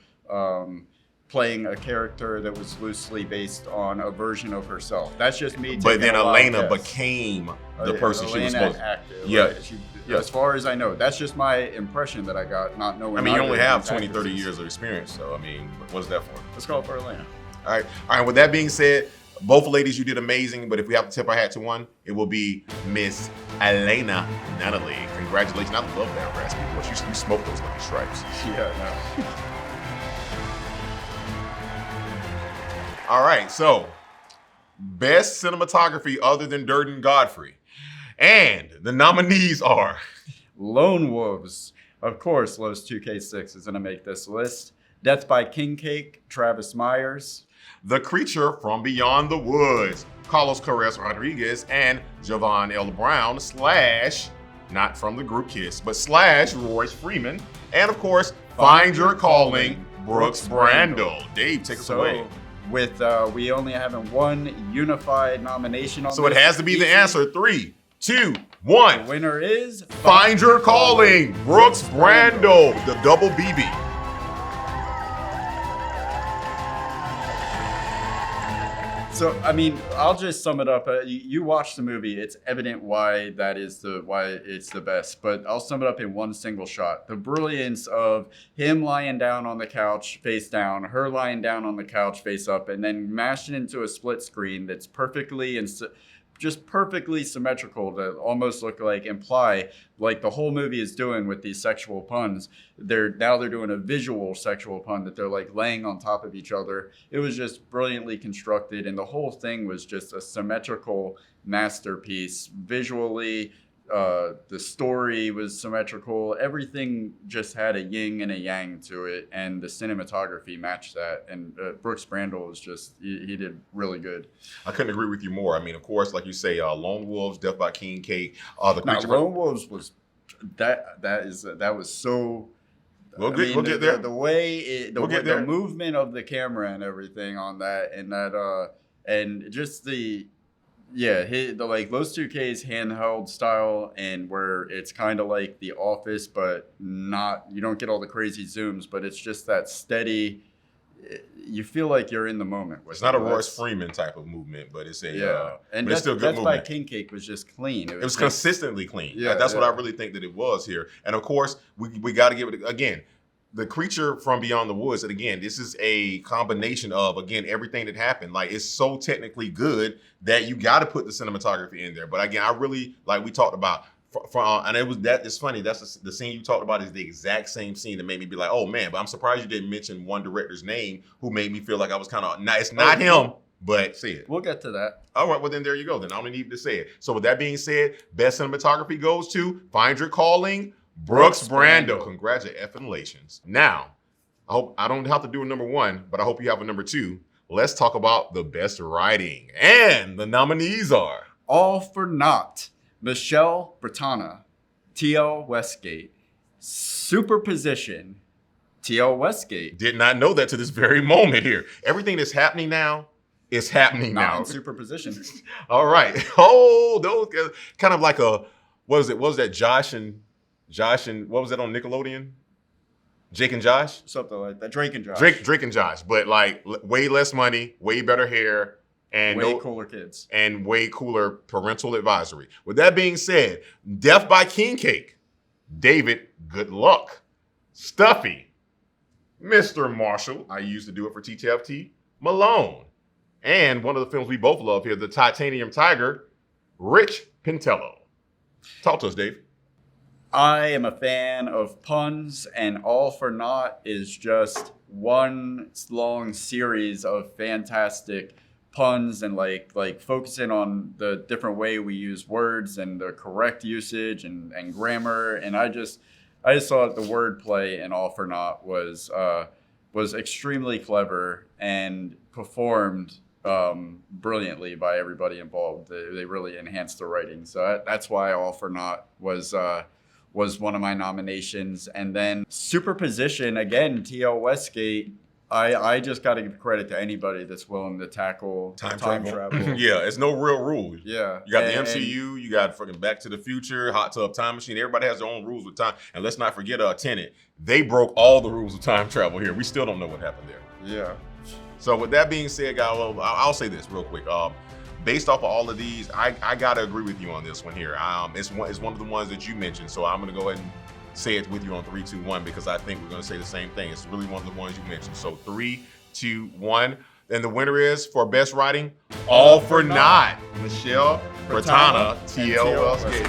[SPEAKER 2] playing a character that was loosely based on a version of herself. That's just me.
[SPEAKER 1] But then Elena became the person she was supposed to.
[SPEAKER 2] Acted,
[SPEAKER 1] yeah.
[SPEAKER 2] Right? As far as I know, that's just my impression that I got, not knowing.
[SPEAKER 1] I mean, you only have 20, 30 years of experience, so I mean, what's that for?
[SPEAKER 2] Let's call it for Elena.
[SPEAKER 1] All right. With that being said, both ladies, you did amazing, but if we have to tip our hat to one, it will be Miss Alina Nunnally. Congratulations. I love that raspy voice. You smoke those lucky stripes.
[SPEAKER 2] Yeah, no.
[SPEAKER 1] All right, so best cinematography other than Durden Godfrey. And the nominees are
[SPEAKER 2] Lone Wolves. Of course, Lowe's 2K6 is going to make this list. Death by King Cake, Travis Myers.
[SPEAKER 1] The Creature from Beyond the Woods, Carlos Carres Rodriguez and Javon L. Brown / not from the group Kiss, but / Royce Freeman. And of course, Find Your Calling, Brooks Brandel. Dave, take us away.
[SPEAKER 2] With we only having one unified nomination on
[SPEAKER 1] so this. It has to be the answer. 3, 2, 1.
[SPEAKER 2] The winner is
[SPEAKER 1] Find Your Calling, Brooks Brandel, the double BB.
[SPEAKER 2] So, I mean, I'll just sum it up. You watch the movie; it's evident why it's the best. But I'll sum it up in one single shot: the brilliance of him lying down on the couch face down, her lying down on the couch face up, and then mashed it into a split screen that's perfectly just perfectly symmetrical to almost look like imply like the whole movie is doing with these sexual puns. They're doing a visual sexual pun that they're like laying on top of each other. It was just brilliantly constructed, and the whole thing was just a symmetrical masterpiece visually. The story was symmetrical. Everything just had a yin and a yang to it, and the cinematography matched that. And Brooks Brandel was just he did really good.
[SPEAKER 1] I couldn't agree with you more. I mean, of course, like you say, Lone Wolves, Death by King Cake, the creature.
[SPEAKER 2] Lone Wolves was that was so.
[SPEAKER 1] We'll get there.
[SPEAKER 2] The way the movement of the camera and everything on that, and just the. Yeah, like Los 2K's handheld style, and where it's kind of like The Office, but not, you don't get all the crazy zooms, but it's just that steady, you feel like you're in the moment.
[SPEAKER 1] It's not a Royce Freeman type of movement, but it's a,
[SPEAKER 2] and
[SPEAKER 1] but it's still good movement.
[SPEAKER 2] That's why King Cake was just clean.
[SPEAKER 1] It was consistently clean. Yeah, that's what I really think that it was here. And of course, we got to give it, again, the creature from beyond the woods. And again, this is a combination of, again, everything that happened. Like, it's so technically good that you got to put the cinematography in there. But again, I really, like we talked about, and it was that, it's funny, that's the scene you talked about is the exact same scene that made me be like, oh man, but I'm surprised you didn't mention one director's name who made me feel like I was kind of, it's not him, but see it.
[SPEAKER 2] We'll get to that.
[SPEAKER 1] All right, well then there you go. Then I only need to say it. So with that being said, best cinematography goes to Find Your Calling, Brooks Brandel. Congratulations. Now, I hope I don't have to do a number one, but I hope you have a number two. Let's talk about the best writing. And the nominees are
[SPEAKER 2] All for Naught, Michelle Bertana, T.L. Westgate, Superposition, T.L. Westgate.
[SPEAKER 1] Did not know that to this very moment here. Everything that's happening now is happening now.
[SPEAKER 2] Superposition.
[SPEAKER 1] All right. Oh, those kind of like a, what was that Josh and what was that on Nickelodeon? Jake and Josh?
[SPEAKER 2] Something like that. Drake and Josh.
[SPEAKER 1] Drake and Josh, but like way less money, way better hair, and
[SPEAKER 2] way cooler kids.
[SPEAKER 1] And way cooler parental advisory. With that being said, Death by King Cake, David, Good Luck, Stuffy, Mr. Marshall, I used to do it for TTFT, Malone, and one of the films we both love here, The Titanium Tiger, Rich Pintello. Talk to us, Dave.
[SPEAKER 2] I am a fan of puns, and All for Naught is just one long series of fantastic puns and like focusing on the different way we use words and the correct usage and grammar. And I just thought the wordplay in All for Naught was extremely clever and performed brilliantly by everybody involved. They really enhanced the writing. So that's why All for Naught was one of my nominations. And then Superposition, again, T.L. Westgate. I just got to give credit to anybody that's willing to tackle time travel.
[SPEAKER 1] Yeah, it's no real rules.
[SPEAKER 2] Yeah.
[SPEAKER 1] You got the MCU, you got fucking Back to the Future, Hot Tub Time Machine. Everybody has their own rules with time. And let's not forget Tenet. They broke all the rules of time travel here. We still don't know what happened there.
[SPEAKER 2] Yeah.
[SPEAKER 1] So with that being said, guys, I'll say this real quick. Based off of all of these, I gotta agree with you on this one here. It's one of the ones that you mentioned, so I'm gonna go ahead and say it with you on 3, 2, 1 because I think we're gonna say the same thing. It's really one of the ones you mentioned. So 3, 2, 1, and the winner is for best writing, All for Naught, Michelle Bertana, T.L. Westgate.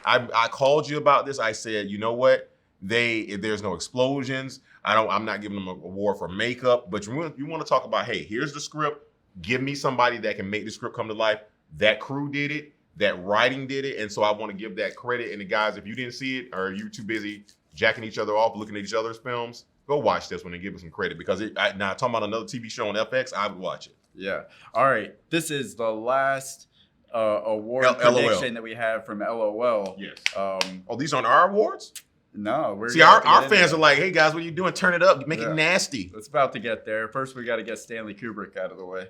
[SPEAKER 1] I called you about this. I said, you know what? There's no explosions. I'm not giving them an award for makeup, but you want to talk about, hey, here's the script. Give me somebody that can make the script come to life. That crew did it. That writing did it. And so I want to give that credit. And the guys, if you didn't see it or you're too busy jacking each other off, looking at each other's films, go watch this one and give it some credit because now talking about another TV show on FX, I would watch it.
[SPEAKER 2] Yeah. All right. This is the last award prediction that we have from LOL.
[SPEAKER 1] Yes. These aren't our awards?
[SPEAKER 2] No,
[SPEAKER 1] see, our fans are like, hey guys, what are you doing? Turn it up, make it nasty.
[SPEAKER 2] It's about to get there. First, we got to get Stanley Kubrick out of the way.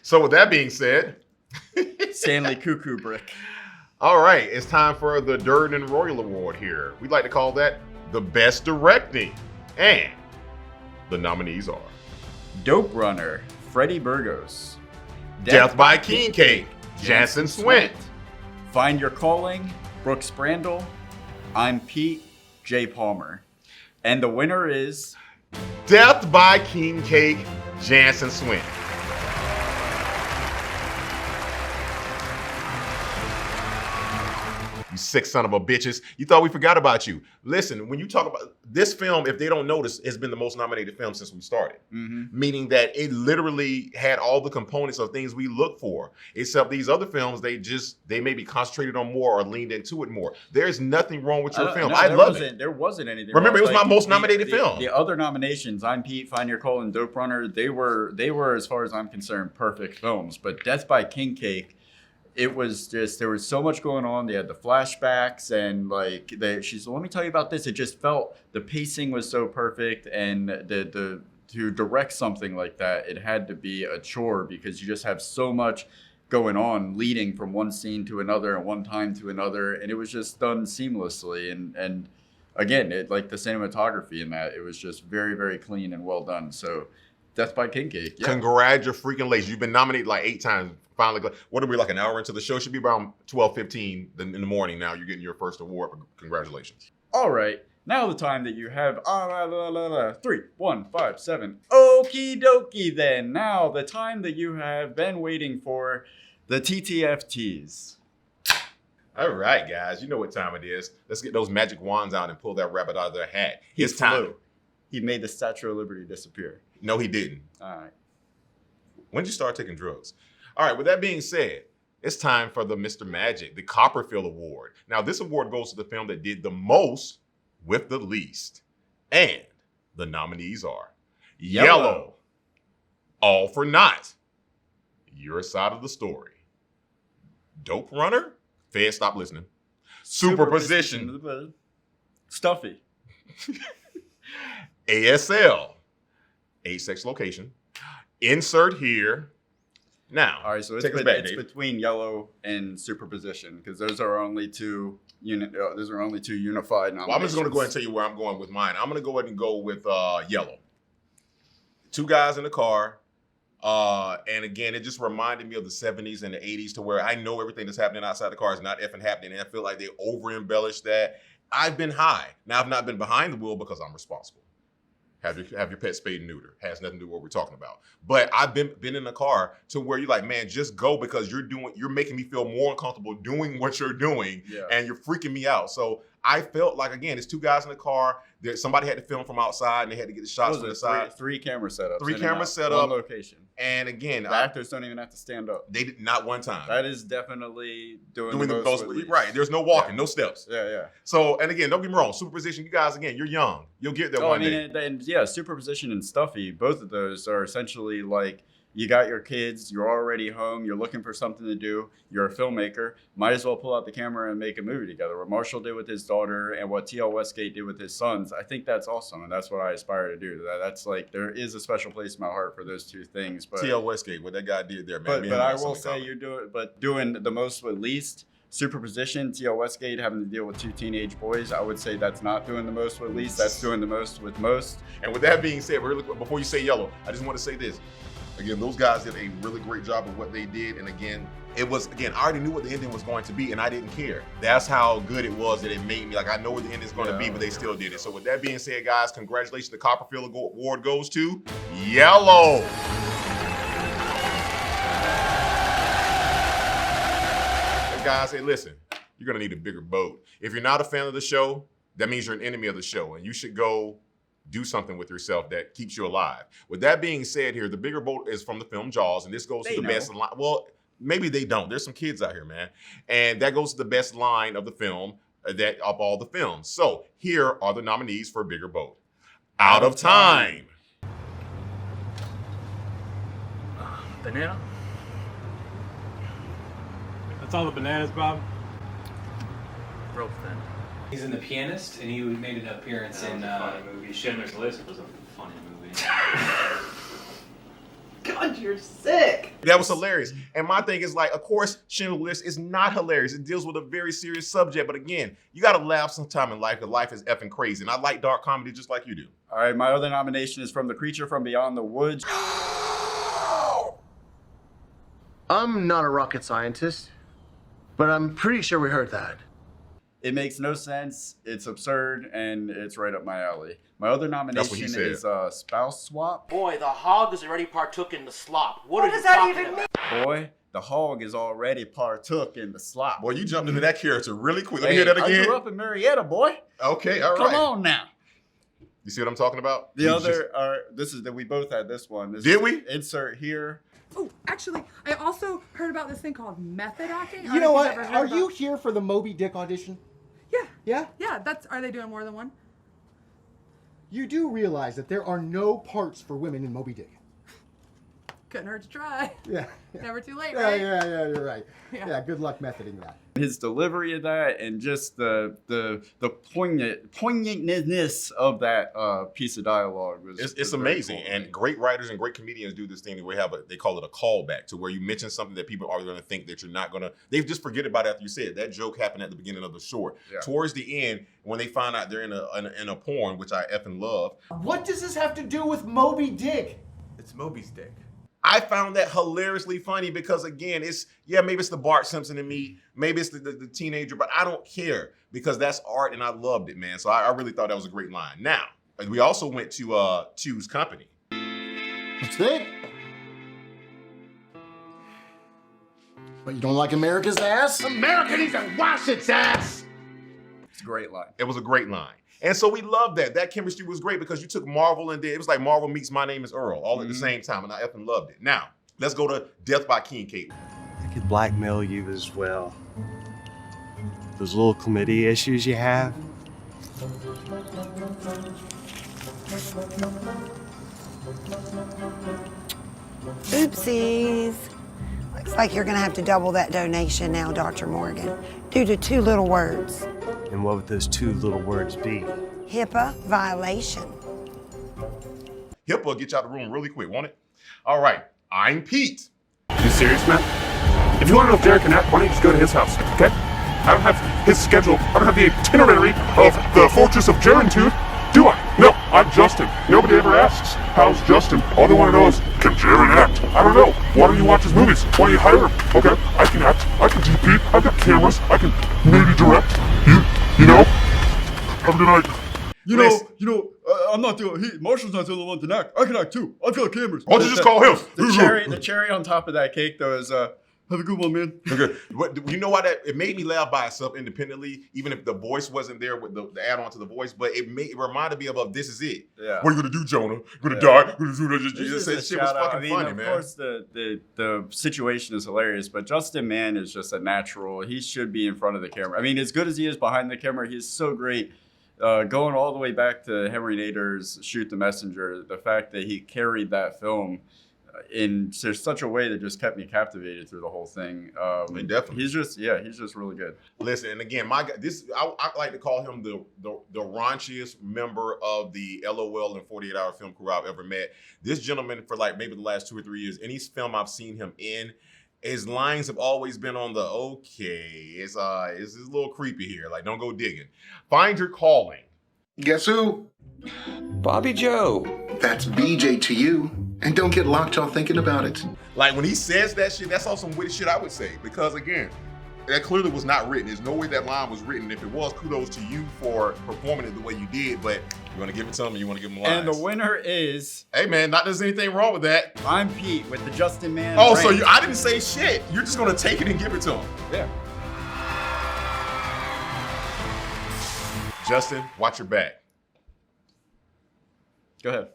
[SPEAKER 1] So with that being said,
[SPEAKER 2] Stanley Kubrick.
[SPEAKER 1] All right, it's time for the Durden and Royal Award here. We'd like to call that the best directing. And the nominees are
[SPEAKER 2] Dope Runner, Freddie Burgos.
[SPEAKER 1] Death by King Cake, Jansen Swint.
[SPEAKER 2] Find Your Calling, Brooks Brandel. I'm Pete J. Palmer. And the winner is
[SPEAKER 1] Death by King Cake, Jansen Swint. You sick son of a bitches. You thought we forgot about you. Listen, when you talk about this film, if they don't notice, has been the most nominated film since we started. Meaning that it literally had all the components of things we look for. Except these other films, they maybe concentrated on more or leaned into it more. There's nothing wrong with your film. I love it.
[SPEAKER 2] There wasn't anything
[SPEAKER 1] Remember,
[SPEAKER 2] wrong.
[SPEAKER 1] it was my most nominated film.
[SPEAKER 2] The other nominations, I'm Pete, Find Your Cole, and Dope Runner, they were, as far as I'm concerned, perfect films. But Death by King Cake, it was just, there was so much going on. They had the flashbacks and like, she said, let me tell you about this. It just felt, the pacing was so perfect, and to direct something like that, it had to be a chore because you just have so much going on, leading from one scene to another and one time to another, and it was just done seamlessly. And again, it, like the cinematography in that, it was just very, very clean and well done. So Death by King Cake. Yeah.
[SPEAKER 1] Congratulations. You've been nominated like 8 times. Finally, what are we, like an hour into the show? Should be around 12:15 in the morning now. You're getting your first award. Congratulations.
[SPEAKER 2] All right. Now the time that you have 3, 1, 5, 7. Okie dokie then. Now the time that you have been waiting for, the TTFTs.
[SPEAKER 1] All right, guys. You know what time it is. Let's get those magic wands out and pull that rabbit out of their hat. It's time.
[SPEAKER 2] He made the Statue of Liberty disappear.
[SPEAKER 1] No, he didn't.
[SPEAKER 2] All right.
[SPEAKER 1] When did you start taking drugs? All right, with that being said, it's time for the Mr. Magic, the Copperfield Award. Now, this award goes to the film that did the most with the least. And the nominees are Yellow, All for Naught, Your Side of the Story, Dope Runner, Fed, stop listening, Superposition,
[SPEAKER 2] Stuffy,
[SPEAKER 1] ASL, A-Sex Location, Insert Here. Now,
[SPEAKER 2] all right, so it's between Yellow and Superposition because those are only two unified nominations.
[SPEAKER 1] Well, I'm just going to go ahead and tell you where I'm going with mine. I'm going to go ahead and go with Yellow. 2 guys in the car. And again, it just reminded me of the 70s and the 80s to where I know everything that's happening outside the car is not effing happening. And I feel like they over-embellished that. I've been high. Now, I've not been behind the wheel because I'm responsible. Have your pet spayed and neutered. Has nothing to do with what we're talking about. But I've been in a car to where you're like, man, just go because you're making me feel more uncomfortable doing what you're doing, and you're freaking me out. So I felt like, again, it's 2 guys in the car. Somebody had to film from outside and they had to get the shots from the side.
[SPEAKER 2] 3 camera setups.
[SPEAKER 1] 3 camera setup.
[SPEAKER 2] One location.
[SPEAKER 1] And again,
[SPEAKER 2] the actors don't even have to stand up.
[SPEAKER 1] They did not one time.
[SPEAKER 2] That is definitely doing the most
[SPEAKER 1] right. There's no walking, no steps.
[SPEAKER 2] Yeah.
[SPEAKER 1] So, and again, don't get me wrong. Superposition, you guys, again, you're young. You'll get there one day.
[SPEAKER 2] And Superposition and Stuffy, both of those are essentially like, you got your kids, you're already home, you're looking for something to do, you're a filmmaker, might as well pull out the camera and make a movie together. What Marshall did with his daughter and what T.L. Westgate did with his sons, I think that's awesome, and that's what I aspire to do. That's like, there is a special place in my heart for those 2 things. But
[SPEAKER 1] T.L. Westgate, what that guy did there, man.
[SPEAKER 2] But I will say doing the most with least, Superposition, T.L. Westgate having to deal with 2 teenage boys, I would say that's not doing the most with least, that's doing the most with most.
[SPEAKER 1] And with that being said, really quick, before you say Yellow, I just want to say this. Again, those guys did a really great job of what they did. And again, I already knew what the ending was going to be and I didn't care. That's how good it was that it made me, like, I know what the ending is going to be, but they still did it. So with that being said, guys, congratulations. The Copperfield Award goes to Yellow. And guys, hey, listen, you're going to need a bigger boat. If you're not a fan of the show, that means you're an enemy of the show and you should go do something with yourself that keeps you alive. With that being said here, the bigger boat is from the film Jaws, and this goes to the best line. Well, maybe they don't. There's some kids out here, man. And that goes to the best line of the film, of all the films. So here are the nominees for Bigger Boat. Out of Time.
[SPEAKER 4] Banana?
[SPEAKER 5] That's all the bananas, Bob?
[SPEAKER 4] Rope then.
[SPEAKER 6] He's in The Pianist, and he made an appearance in
[SPEAKER 4] a funny movie. Schindler's List was a funny movie.
[SPEAKER 7] God, you're sick.
[SPEAKER 1] That was hilarious. And my thing is, like, of course, Schindler's List is not hilarious. It deals with a very serious subject. But again, you got to laugh sometime in life because life is effing crazy. And I like dark comedy just like you do.
[SPEAKER 2] All right, my other nomination is from The Creature from Beyond the Woods.
[SPEAKER 7] I'm not a rocket scientist, but I'm pretty sure we heard that.
[SPEAKER 2] It makes no sense, it's absurd, and it's right up my alley. My other nomination is Spouse Swap.
[SPEAKER 3] Boy, the hog has already partook in the slop. What
[SPEAKER 8] does that even mean?
[SPEAKER 2] Boy, the hog is already partook in the slop.
[SPEAKER 1] Boy, you jumped into that character really quick. Let me
[SPEAKER 2] Hey,
[SPEAKER 1] hear that
[SPEAKER 2] I
[SPEAKER 1] again.
[SPEAKER 2] grew up in Marietta, boy.
[SPEAKER 1] Okay, all right.
[SPEAKER 2] Come on now.
[SPEAKER 1] You see what I'm talking about?
[SPEAKER 2] The other are we both had this one.
[SPEAKER 1] Did we?
[SPEAKER 2] Insert here.
[SPEAKER 8] Oh, actually, I also heard about this thing called method acting.
[SPEAKER 9] You know what? Are you here for the Moby Dick audition?
[SPEAKER 8] Yeah.
[SPEAKER 9] Yeah?
[SPEAKER 8] Yeah, are they doing more than one?
[SPEAKER 9] You do realize that there are no parts for women in Moby Dick.
[SPEAKER 8] Couldn't hurt to try.
[SPEAKER 9] Yeah.
[SPEAKER 8] Never too late,
[SPEAKER 9] Yeah,
[SPEAKER 8] right?
[SPEAKER 9] yeah, you're right.
[SPEAKER 8] Yeah.
[SPEAKER 9] Yeah, good luck methoding that.
[SPEAKER 2] His delivery of that and just the poignantness of that piece of dialogue was
[SPEAKER 1] It's
[SPEAKER 2] very
[SPEAKER 1] amazing,
[SPEAKER 2] cool.
[SPEAKER 1] and great writers and great comedians do this thing where they call it a callback to where you mention something that people are going to think that you're not going to. They just forget about it after you say it. That joke happened at the beginning of the short.
[SPEAKER 2] Yeah.
[SPEAKER 1] Towards the end, when they find out they're in a porn, which I effing love.
[SPEAKER 9] What does this have to do with Moby Dick?
[SPEAKER 10] It's Moby's dick.
[SPEAKER 1] I found that hilariously funny because again, maybe it's the Bart Simpson in me, maybe it's the teenager, but I don't care because that's art and I loved it, man. So I really thought that was a great line. Now, we also went to Choose Company.
[SPEAKER 7] What's that? But you don't like America's ass? America needs to wash its ass!
[SPEAKER 2] It's a great line.
[SPEAKER 1] It was a great line. And so we loved that. That chemistry was great because you took Marvel and it was like Marvel meets My Name is Earl all at the same time, and I effing loved it. Now, let's go to Death by King Kate.
[SPEAKER 11] I could blackmail you as well. Those little chlamydia issues you have.
[SPEAKER 12] Oopsies. Looks like you're gonna have to double that donation now, Dr. Morgan, due to 2 little words.
[SPEAKER 11] And what would those 2 little words be?
[SPEAKER 12] HIPAA violation.
[SPEAKER 1] HIPAA will get you out of the room really quick, won't it? All right, I'm Pete.
[SPEAKER 13] You serious, man? If you want to know if Derek can act, why don't you just go to his house, okay? I don't have his schedule. I don't have the itinerary of the Fortress of Gerentooth, do I? No, I'm Justin. Nobody ever asks, how's Justin? All they want to know is, can Jared act? I don't know. Why don't you watch his movies? Why don't you hire him? Okay, I can act. I can DP. I've got cameras. I can maybe direct. You know? Have a good night.
[SPEAKER 2] I'm not doing. Marshall's not the only one to act. I can act too. I've got cameras.
[SPEAKER 1] Why don't you just call him?
[SPEAKER 2] The cherry on top of that cake, though, is have a good one, man.
[SPEAKER 1] Okay. You know why it made me laugh by itself independently, even if the voice wasn't there with the add-on to the voice, but it reminded me of This Is It.
[SPEAKER 2] Yeah.
[SPEAKER 1] What are you gonna do, Jonah? You're gonna die? You're gonna do
[SPEAKER 2] This
[SPEAKER 1] that
[SPEAKER 2] is
[SPEAKER 1] shit
[SPEAKER 2] a
[SPEAKER 1] was
[SPEAKER 2] shout out.
[SPEAKER 1] fucking funny,
[SPEAKER 2] of
[SPEAKER 1] man.
[SPEAKER 2] course, the situation is hilarious, but Justin Mann is just a natural. He should be in front of the camera. I mean, as good as he is behind the camera, he's so great. Going all the way back to Henry Nader's Shoot the Messenger, the fact that he carried that film in such a way that just kept me captivated through the whole thing.
[SPEAKER 1] Definitely.
[SPEAKER 2] He's just really good.
[SPEAKER 1] Listen, and again, I like to call him the raunchiest member of the LOL and 48 Hour Film Crew I've ever met. This gentleman, for like maybe the last 2 or 3 years, any film I've seen him in, his lines have always been on the it's a little creepy here. Like, don't go digging. Find Your Calling.
[SPEAKER 14] Guess who?
[SPEAKER 15] Bobby Joe.
[SPEAKER 14] That's BJ to you. And don't get lockjaw thinking about it.
[SPEAKER 1] Like, when he says that shit, that's all some witty shit I would say. Because again, that clearly was not written. There's no way that line was written. If it was, kudos to you for performing it the way you did. But you want to give it to him and you want to give him lines.
[SPEAKER 2] And the winner is...
[SPEAKER 1] Hey, man, not there's anything wrong with that.
[SPEAKER 2] I'm Pete with the Justin Mann.
[SPEAKER 1] Oh, so I didn't say shit. You're just going to take it and give it to him.
[SPEAKER 2] Yeah.
[SPEAKER 1] Justin, watch your back.
[SPEAKER 2] Go ahead.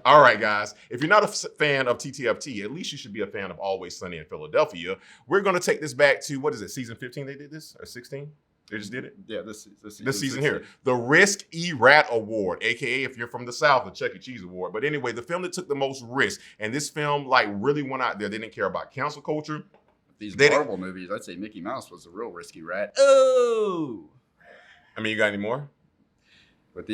[SPEAKER 1] All right, guys. If you're not a fan of TTFT, at least you should be a fan of Always Sunny in Philadelphia. We're going to take this back to, what is it, season 15 they did this? Or 16? They just did it?
[SPEAKER 2] Yeah, this
[SPEAKER 1] season here. The Risk E-Rat Award, a.k.a. if you're from the South, the Chuck E. Cheese Award. But anyway, the film that took the most risk. And this film, like, really went out there. They didn't care about cancel culture.
[SPEAKER 2] These Marvel movies, I'd say Mickey Mouse was a real risky rat. Oh!
[SPEAKER 1] I mean, you got any more?
[SPEAKER 2] With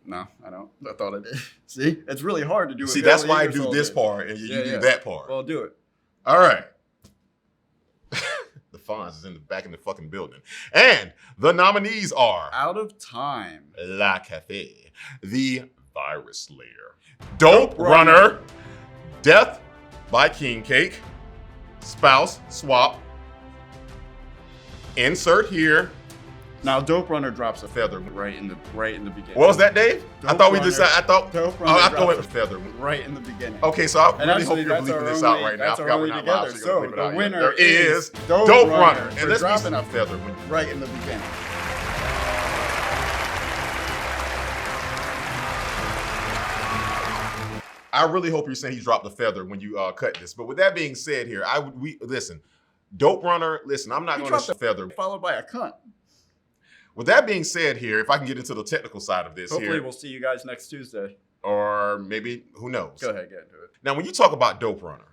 [SPEAKER 2] no, I don't. I thought I did. See? It's really hard to do it.
[SPEAKER 1] See, that's why I do this part and you do that part.
[SPEAKER 2] Well, do it.
[SPEAKER 1] All right. The Fonz is back in the fucking building. And the nominees are...
[SPEAKER 2] Out of Time.
[SPEAKER 1] La Cafe. The Virus Slayer. Dope Runner. Death by King Cake. Spouse Swap. Insert here.
[SPEAKER 2] Now, Dope Runner drops a feather right in the beginning.
[SPEAKER 1] What was that, Dave? I thought we
[SPEAKER 2] Runner-
[SPEAKER 1] decided. I thought.
[SPEAKER 2] Dope
[SPEAKER 1] Oh,
[SPEAKER 2] Runner
[SPEAKER 1] I thought it
[SPEAKER 2] drops
[SPEAKER 1] was feather.
[SPEAKER 2] right in the beginning.
[SPEAKER 1] Okay, so I
[SPEAKER 2] And
[SPEAKER 1] really hope
[SPEAKER 2] actually,
[SPEAKER 1] you're
[SPEAKER 2] that's
[SPEAKER 1] bleeping
[SPEAKER 2] our
[SPEAKER 1] this
[SPEAKER 2] only-
[SPEAKER 1] out right now. I
[SPEAKER 2] that's our
[SPEAKER 1] forgot we're
[SPEAKER 2] only
[SPEAKER 1] not live,
[SPEAKER 2] together.
[SPEAKER 1] so you're gonna
[SPEAKER 2] So
[SPEAKER 1] bleep it
[SPEAKER 2] the
[SPEAKER 1] out.
[SPEAKER 2] winner
[SPEAKER 1] There is
[SPEAKER 2] Dope
[SPEAKER 1] Dope
[SPEAKER 2] Runner
[SPEAKER 1] Runner,
[SPEAKER 2] for
[SPEAKER 1] and let's
[SPEAKER 2] dropping
[SPEAKER 1] be
[SPEAKER 2] a
[SPEAKER 1] feather.
[SPEAKER 2] right in the beginning.
[SPEAKER 1] I really hope you're saying he dropped the feather when you cut this. But with that being said, here we listen. Dope Runner. Listen, I'm not going to feather.
[SPEAKER 2] Followed by a cunt.
[SPEAKER 1] With that being said, here, if I can get into the technical side of this,
[SPEAKER 2] Hopefully,
[SPEAKER 1] here,
[SPEAKER 2] we'll see you guys next Tuesday.
[SPEAKER 1] or maybe who knows?
[SPEAKER 2] Go ahead, get into it.
[SPEAKER 1] Now, when you talk about Dope Runner,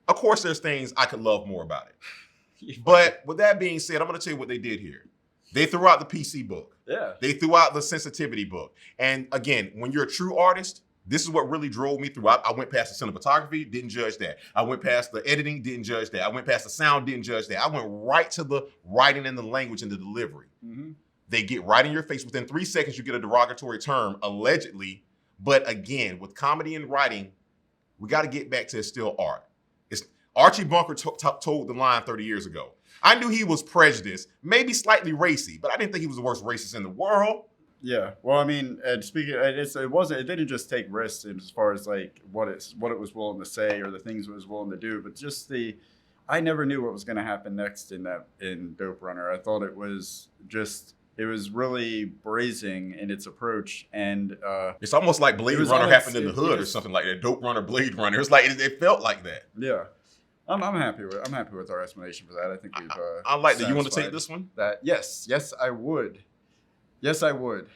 [SPEAKER 1] of course, there's things I could love more about it. But with that being said, I'm going to tell you what they did here. They threw out the PC book.
[SPEAKER 2] Yeah.
[SPEAKER 1] They threw out the sensitivity book. And again, when you're a true artist, this is what really drove me through. I went past the cinematography, didn't judge that. I went past the editing, didn't judge that. I went past the sound, didn't judge that. I went right to the writing and the language and the delivery.
[SPEAKER 2] Mm-hmm.
[SPEAKER 1] They get right in your face. Within 3 seconds, you get a derogatory term, allegedly. But again, with comedy and writing, we got to get back to it's still art. It's Archie Bunker told the line 30 years ago. I knew he was prejudiced, maybe slightly racy, but I didn't think he was the worst racist in the world.
[SPEAKER 2] Yeah, well, I mean, speaking, it didn't just take risks as far as like what it was willing to say or the things it was willing to do, but just I never knew what was going to happen next in Dope Runner. I thought it was really brazen in its approach, and
[SPEAKER 1] it's almost like Blade Runner happened in the hood or something like that. Dope Runner, Blade Runner. It's like it felt like that.
[SPEAKER 2] Yeah. I'm happy with our explanation for that. I think we've.
[SPEAKER 1] I like that. You want to take this one?
[SPEAKER 2] Yes, I would. Yes, I would.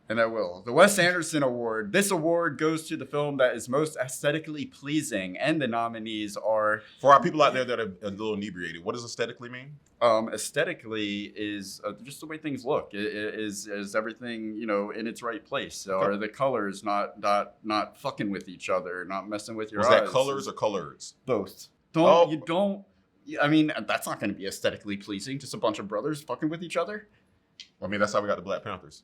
[SPEAKER 2] And I will. The Wes Anderson Award. This award goes to the film that is most aesthetically pleasing, and the nominees are...
[SPEAKER 1] For our people out there that are a little inebriated, what does aesthetically mean?
[SPEAKER 2] Aesthetically is just the way things look. Is everything, in its right place? So are the colors not fucking with each other, not messing with your eyes?
[SPEAKER 1] Was that colors or colors?
[SPEAKER 2] Both. I mean, that's not going to be aesthetically pleasing. Just a bunch of brothers fucking with each other.
[SPEAKER 1] I mean, that's how we got the Black Panthers.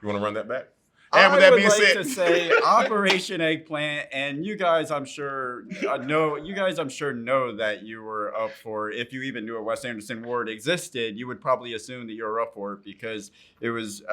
[SPEAKER 1] You want to run that back? And with that being said,
[SPEAKER 2] to say Operation Eggplant, and you guys, I'm sure know that you were up for. If you even knew a Wes Anderson award existed, you would probably assume that you were up for it because it was.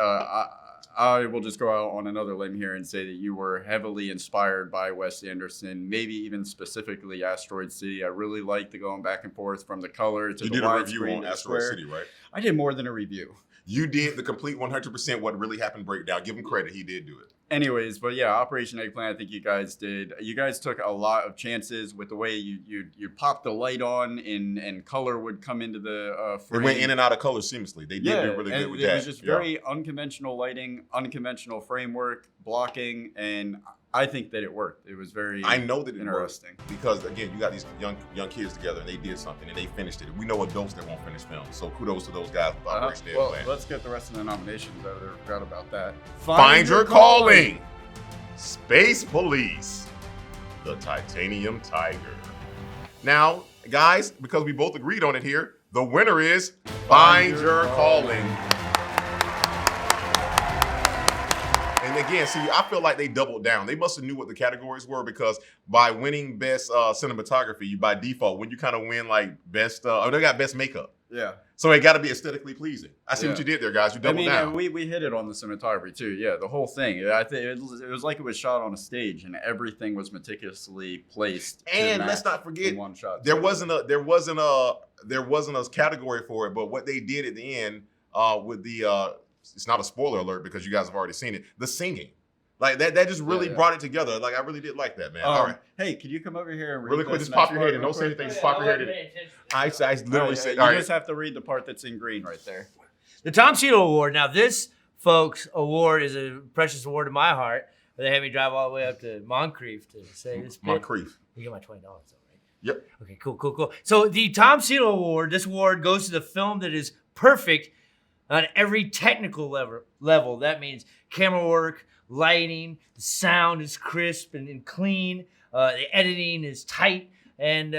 [SPEAKER 2] I will just go out on another limb here and say that you were heavily inspired by Wes Anderson, maybe even specifically Asteroid City. I really liked the going back and forth from the color to the widescreen.
[SPEAKER 1] You did a review on Asteroid City, right?
[SPEAKER 2] I did more than a review.
[SPEAKER 1] You did the complete 100% what really happened breakdown. Give him credit. He did do it.
[SPEAKER 2] Anyways, but yeah, Operation Eggplant, I think you guys did. You guys took a lot of chances with the way you popped the light on and color would come into the frame.
[SPEAKER 1] It went in and out of color seamlessly. They did do really good with that.
[SPEAKER 2] It was just very unconventional lighting, unconventional framework, blocking, and I think that it worked. It was very
[SPEAKER 1] I know that it
[SPEAKER 2] interesting.
[SPEAKER 1] Worked because again, you got these young kids together and they did something and they finished it. We know adults that won't finish films. So kudos to those guys with Operation Eggplant.
[SPEAKER 2] Well, let's get the rest of the nominations out of there. Forgot about that.
[SPEAKER 1] Find Your Calling. Space Police. The Titanium Tiger. Now, guys, because we both agreed on it here, the winner is Find Your Calling. And again, see, I feel like they doubled down. They must have knew what the categories were because by winning best cinematography, you by default, when you kind of win like best, they got best makeup.
[SPEAKER 2] Yeah.
[SPEAKER 1] So it got to be aesthetically pleasing. I see what you did there, guys. You doubled down.
[SPEAKER 2] We hit it on the cinematography too. Yeah, the whole thing. I think it was like it was shot on a stage, and everything was meticulously placed.
[SPEAKER 1] And let's not forget,
[SPEAKER 2] one shot.
[SPEAKER 1] There wasn't a category for it, but what they did at the end with the it's not a spoiler alert because you guys have already seen it. The singing. Like that just really brought it together. Like I really did like that, man. All right.
[SPEAKER 2] Hey, can you come over here and read
[SPEAKER 1] really quick? Just pop your head and don't say anything. Just pop your head in. I literally said.
[SPEAKER 2] You just have to read the part that's in green right there.
[SPEAKER 10] The Tom Siedle Award. Now this, folks, award is a precious award to my heart. They had me drive all the way up to Moncrief to say this.
[SPEAKER 1] Moncrief.
[SPEAKER 10] You get my $20 though, right?
[SPEAKER 1] Yep.
[SPEAKER 10] Okay. Cool. So the Tom Siedle Award. This award goes to the film that is perfect on every technical level. That means camera work, lighting, the sound is crisp and clean, the editing is tight, and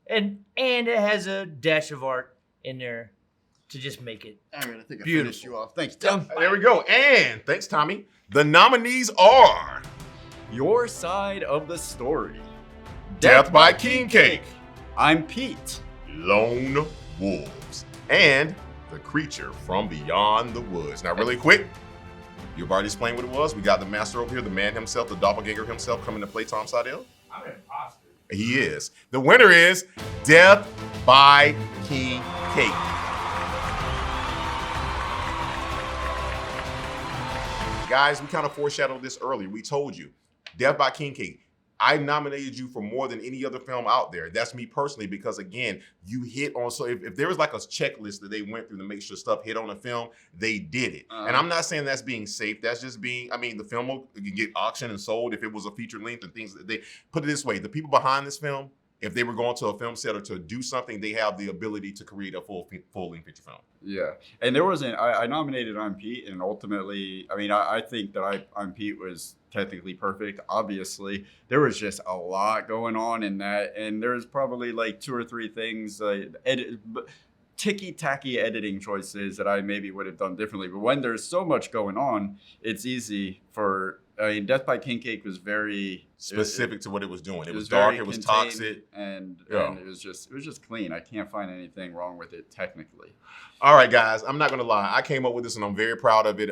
[SPEAKER 10] it has a dash of art in there to just make it
[SPEAKER 2] all right, I think
[SPEAKER 10] beautiful.
[SPEAKER 2] I finished you off. Thanks, Tom.
[SPEAKER 1] There we go. And thanks, Tommy. The nominees are
[SPEAKER 2] Your Side of the Story,
[SPEAKER 1] Death by King Cake,
[SPEAKER 2] I'm Pete,
[SPEAKER 1] Lone Wolves, and The Creature from Beyond the Woods. Now, really quick, you've already explained what it was. We got the master over here, the man himself, the doppelganger himself, coming to play Tom Siedle.
[SPEAKER 5] I'm an imposter.
[SPEAKER 1] He is. The winner is Death by King Cake. Guys, we kind of foreshadowed this earlier. We told you, Death by King Cake. I nominated you for more than any other film out there. That's me personally, because again, you hit on, so if there was like a checklist that they went through to make sure stuff hit on a film, they did it. And I'm not saying that's being safe. That's just being, I mean, the film will get auctioned and sold if it was a feature length and things. They put it this way, the people behind this film, if they were going to a film set or to do something, they have the ability to create a full-length feature film.
[SPEAKER 2] Yeah, and there was I nominated I'm Pete, and ultimately, I mean, I think that I'm Pete was technically perfect. Obviously, there was just a lot going on in that, and there's probably like 2 or 3 things, ticky-tacky editing choices that I maybe would have done differently. But when there's so much going on, it's easy for. I mean, Death by King Cake was very
[SPEAKER 1] specific to what it was doing. It was dark. It was toxic,
[SPEAKER 2] and it was just clean. I can't find anything wrong with it technically.
[SPEAKER 1] All right, guys. I'm not gonna lie. I came up with this, and I'm very proud of it.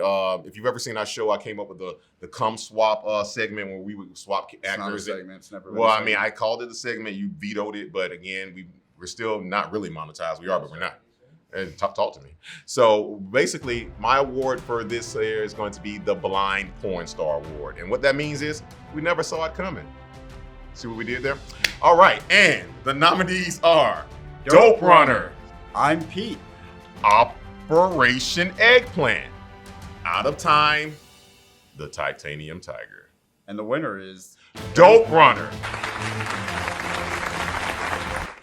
[SPEAKER 1] If you've ever seen our show, I came up with the come swap segment where we would swap actors.
[SPEAKER 2] It's never
[SPEAKER 1] well, I mean, I called it a segment. You vetoed it, but again, we're still not really monetized. We are, but we're not. And talk to me. So basically, my award for this year is going to be the Blind Porn Star Award. And what that means is we never saw it coming. See what we did there? All right, and the nominees are Dope Runner,
[SPEAKER 2] I'm Pete,
[SPEAKER 1] Operation Eggplant, Out of Time, The Titanium Tiger.
[SPEAKER 2] And the winner is
[SPEAKER 1] Dope Runner.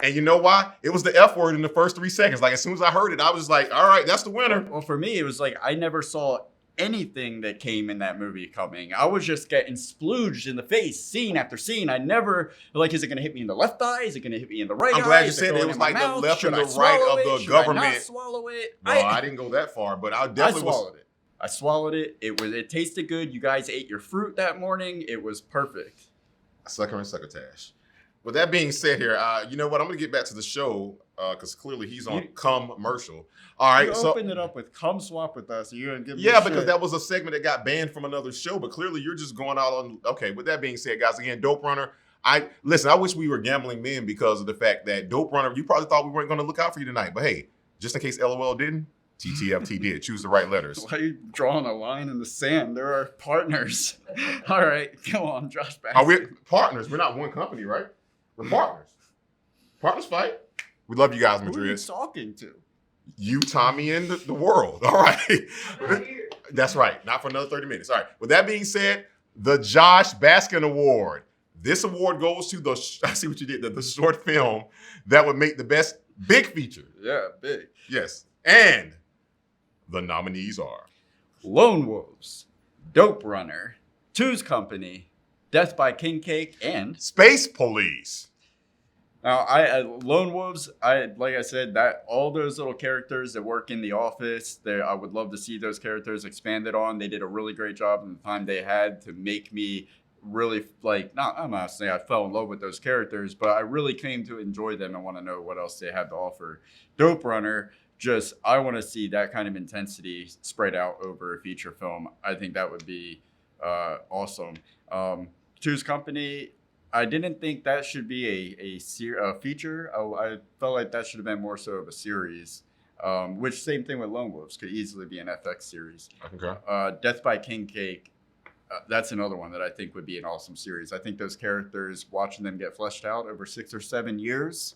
[SPEAKER 1] And you know why? It was the F word in the first 3 seconds. Like, as soon as I heard it, I was like, all right, that's the winner.
[SPEAKER 2] Well, for me, it was like I never saw anything that came in that movie coming. I was just getting splooged in the face, scene after scene. I never, like, is it going to hit me in the left eye? Is it going to hit me in the right eye?
[SPEAKER 1] I'm glad you said it. It was like the left and the right of the government.
[SPEAKER 2] I not swallow it?
[SPEAKER 1] No, I didn't go that far, but I definitely
[SPEAKER 2] swallowed it. I swallowed it. It tasted good. You guys ate your fruit that morning. It was perfect.
[SPEAKER 1] Sucker and succotash. With that being said here, you know what? I'm going to get back to the show because clearly he's on commercial. All right.
[SPEAKER 2] You opened it up with come swap with us. You're going to give me
[SPEAKER 1] because shit. That was a segment that got banned from another show, but clearly you're just going out on, okay. With that being said, guys, again, Dope Runner. I wish we were gambling men because of the fact that Dope Runner, you probably thought we weren't going to look out for you tonight, but hey, just in case LOL didn't, TTFT did. Choose the right letters.
[SPEAKER 2] Why are you drawing a line in the sand? There are partners. All right, come on, Josh Baskin.
[SPEAKER 1] Are we partners? We're not one company, right? We're partners. Partners fight. We love you guys, Madrid.
[SPEAKER 2] Who are you talking to?
[SPEAKER 1] You, Tommy, and the world. All right. That's right. Not for another 30 minutes. All right. With that being said, the Josh Baskin Award. This award goes to the, I see what you did, the short film that would make the best big feature.
[SPEAKER 2] Yeah, big.
[SPEAKER 1] Yes. And the nominees are
[SPEAKER 2] Lone Wolves, Dope Runner, Two's Company, Death by King Cake, and
[SPEAKER 1] Space Police.
[SPEAKER 2] Now, Lone Wolves, like I said, that all those little characters that work in the office, I would love to see those characters expanded on. They did a really great job in the time they had to make me really, like, I'm not saying I fell in love with those characters, but I really came to enjoy them and want to know what else they had to offer. Dope Runner, I want to see that kind of intensity spread out over a feature film. I think that would be awesome. Two's Company, I didn't think that should be a feature. I felt like that should have been more so of a series, which same thing with Lone Wolves, could easily be an FX series.
[SPEAKER 1] Okay.
[SPEAKER 2] Death by King Cake, that's another one that I think would be an awesome series. I think those characters, watching them get fleshed out over 6 or 7 years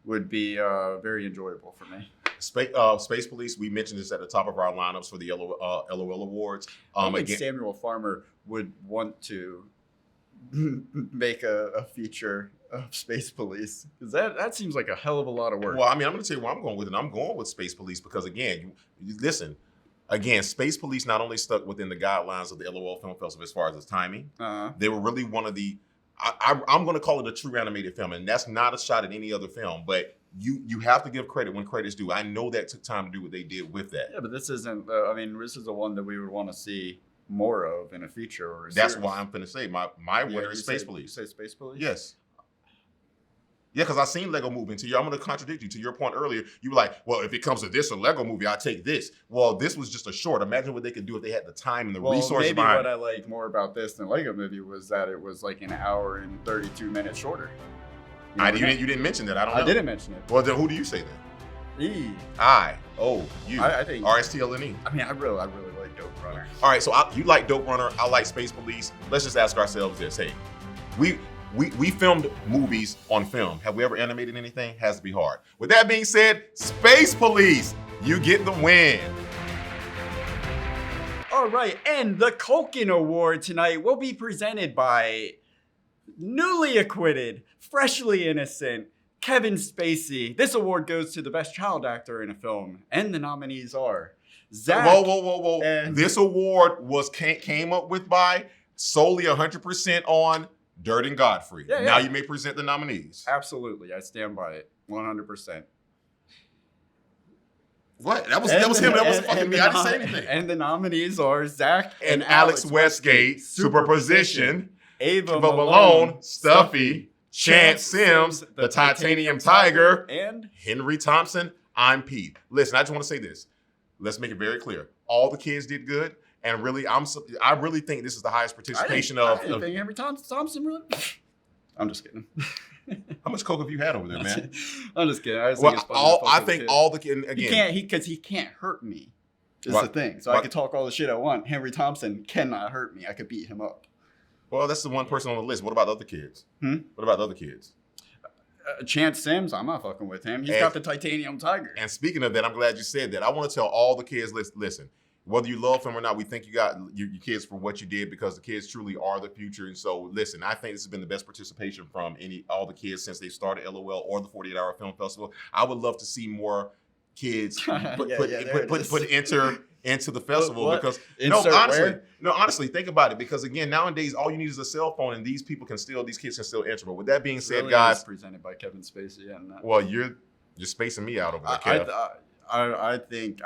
[SPEAKER 2] would be very enjoyable for me.
[SPEAKER 1] Space Police, we mentioned this at the top of our lineups for the LOL Awards.
[SPEAKER 2] I think Samuel Farmer would want to make a feature of Space Police, because that seems like a hell of a lot of work.
[SPEAKER 1] Well, I mean, I'm going to tell you where I'm going with it. I'm going with Space Police because, again, you listen. Again, Space Police not only stuck within the guidelines of the LOL Film Festival as far as its timing, they were really one of the. I'm going to call it a true animated film, and that's not a shot at any other film, but you have to give credit when credit's due. I know that took time to do what they did with that.
[SPEAKER 2] Yeah, but this isn't. This is the one that we would want to see more of in a feature or a
[SPEAKER 1] That's
[SPEAKER 2] series.
[SPEAKER 1] why I'm going to say my winner is Space Police.
[SPEAKER 2] You say Space Police?
[SPEAKER 1] Yes. Yeah, because I seen Lego Movie. And I'm going to contradict you. To your point earlier, you were like, well, if it comes to this or Lego Movie, I'll take this. Well, this was just a short. Imagine what they could do if they had the time and the resources
[SPEAKER 2] maybe
[SPEAKER 1] behind
[SPEAKER 2] what I liked more about this than Lego Movie was that it was like an hour and 32 minutes shorter.
[SPEAKER 1] You didn't mention that. I don't know.
[SPEAKER 2] I didn't mention it.
[SPEAKER 1] Well, then who do you say then?
[SPEAKER 2] E.
[SPEAKER 1] You.
[SPEAKER 2] I think
[SPEAKER 1] RSTLNE.
[SPEAKER 2] I mean, I really like Dope Runner.
[SPEAKER 1] All right, so you like Dope Runner. I like Space Police. Let's just ask ourselves this. Hey, we filmed movies on film. Have we ever animated anything? Has to be hard. With that being said, Space Police, you get the win.
[SPEAKER 2] All right, and the Culkin Award tonight will be presented by newly acquitted, freshly innocent, Kevin Spacey. This award goes to the best child actor in a film, and the nominees are Zach.
[SPEAKER 1] Whoa. This award came up with by solely 100% on Dirt and Godfrey.
[SPEAKER 2] Yeah.
[SPEAKER 1] Now you may present the nominees.
[SPEAKER 2] Absolutely, I stand by it, 100%.
[SPEAKER 1] What? That was him. That wasn't fucking me. I didn't say anything.
[SPEAKER 2] And the nominees are Zach
[SPEAKER 1] and Alex Westgate, Superposition, Ava Malone, Stuffy, Chance Sims, The Titanium Tiger,
[SPEAKER 2] and
[SPEAKER 1] Henry Thompson. I'm Pete. Listen, I just want to say this. Let's make it very clear. All the kids did good, and really, I really think this is the highest participation
[SPEAKER 2] I didn't think Henry Thompson really. I'm just kidding.
[SPEAKER 1] How much coke have you had over there, man?
[SPEAKER 2] I'm just kidding.
[SPEAKER 1] I think all the kids again.
[SPEAKER 2] He can't hurt me. Is the thing. So I can talk all the shit I want. Henry Thompson cannot hurt me. I could beat him up.
[SPEAKER 1] Well, that's the one person on the list. What about the other kids? What about the other kids?
[SPEAKER 2] Chance Sims, I'm not fucking with him. He's got the Titanium Tiger.
[SPEAKER 1] And speaking of that, I'm glad you said that. I want to tell all the kids, listen, whether you love them or not, we think you got your kids for what you did because the kids truly are the future. And so, listen, I think this has been the best participation from all the kids since they started LOL or the 48-Hour Film Festival. I would love to see more kids enter into the festival because honestly, think about it. Because again, nowadays all you need is a cell phone, and these kids can still enter. But with that being said,
[SPEAKER 2] really
[SPEAKER 1] guys,
[SPEAKER 2] presented by Kevin Spacey.
[SPEAKER 1] Well, you're spacing me out over there, Kev.
[SPEAKER 2] I think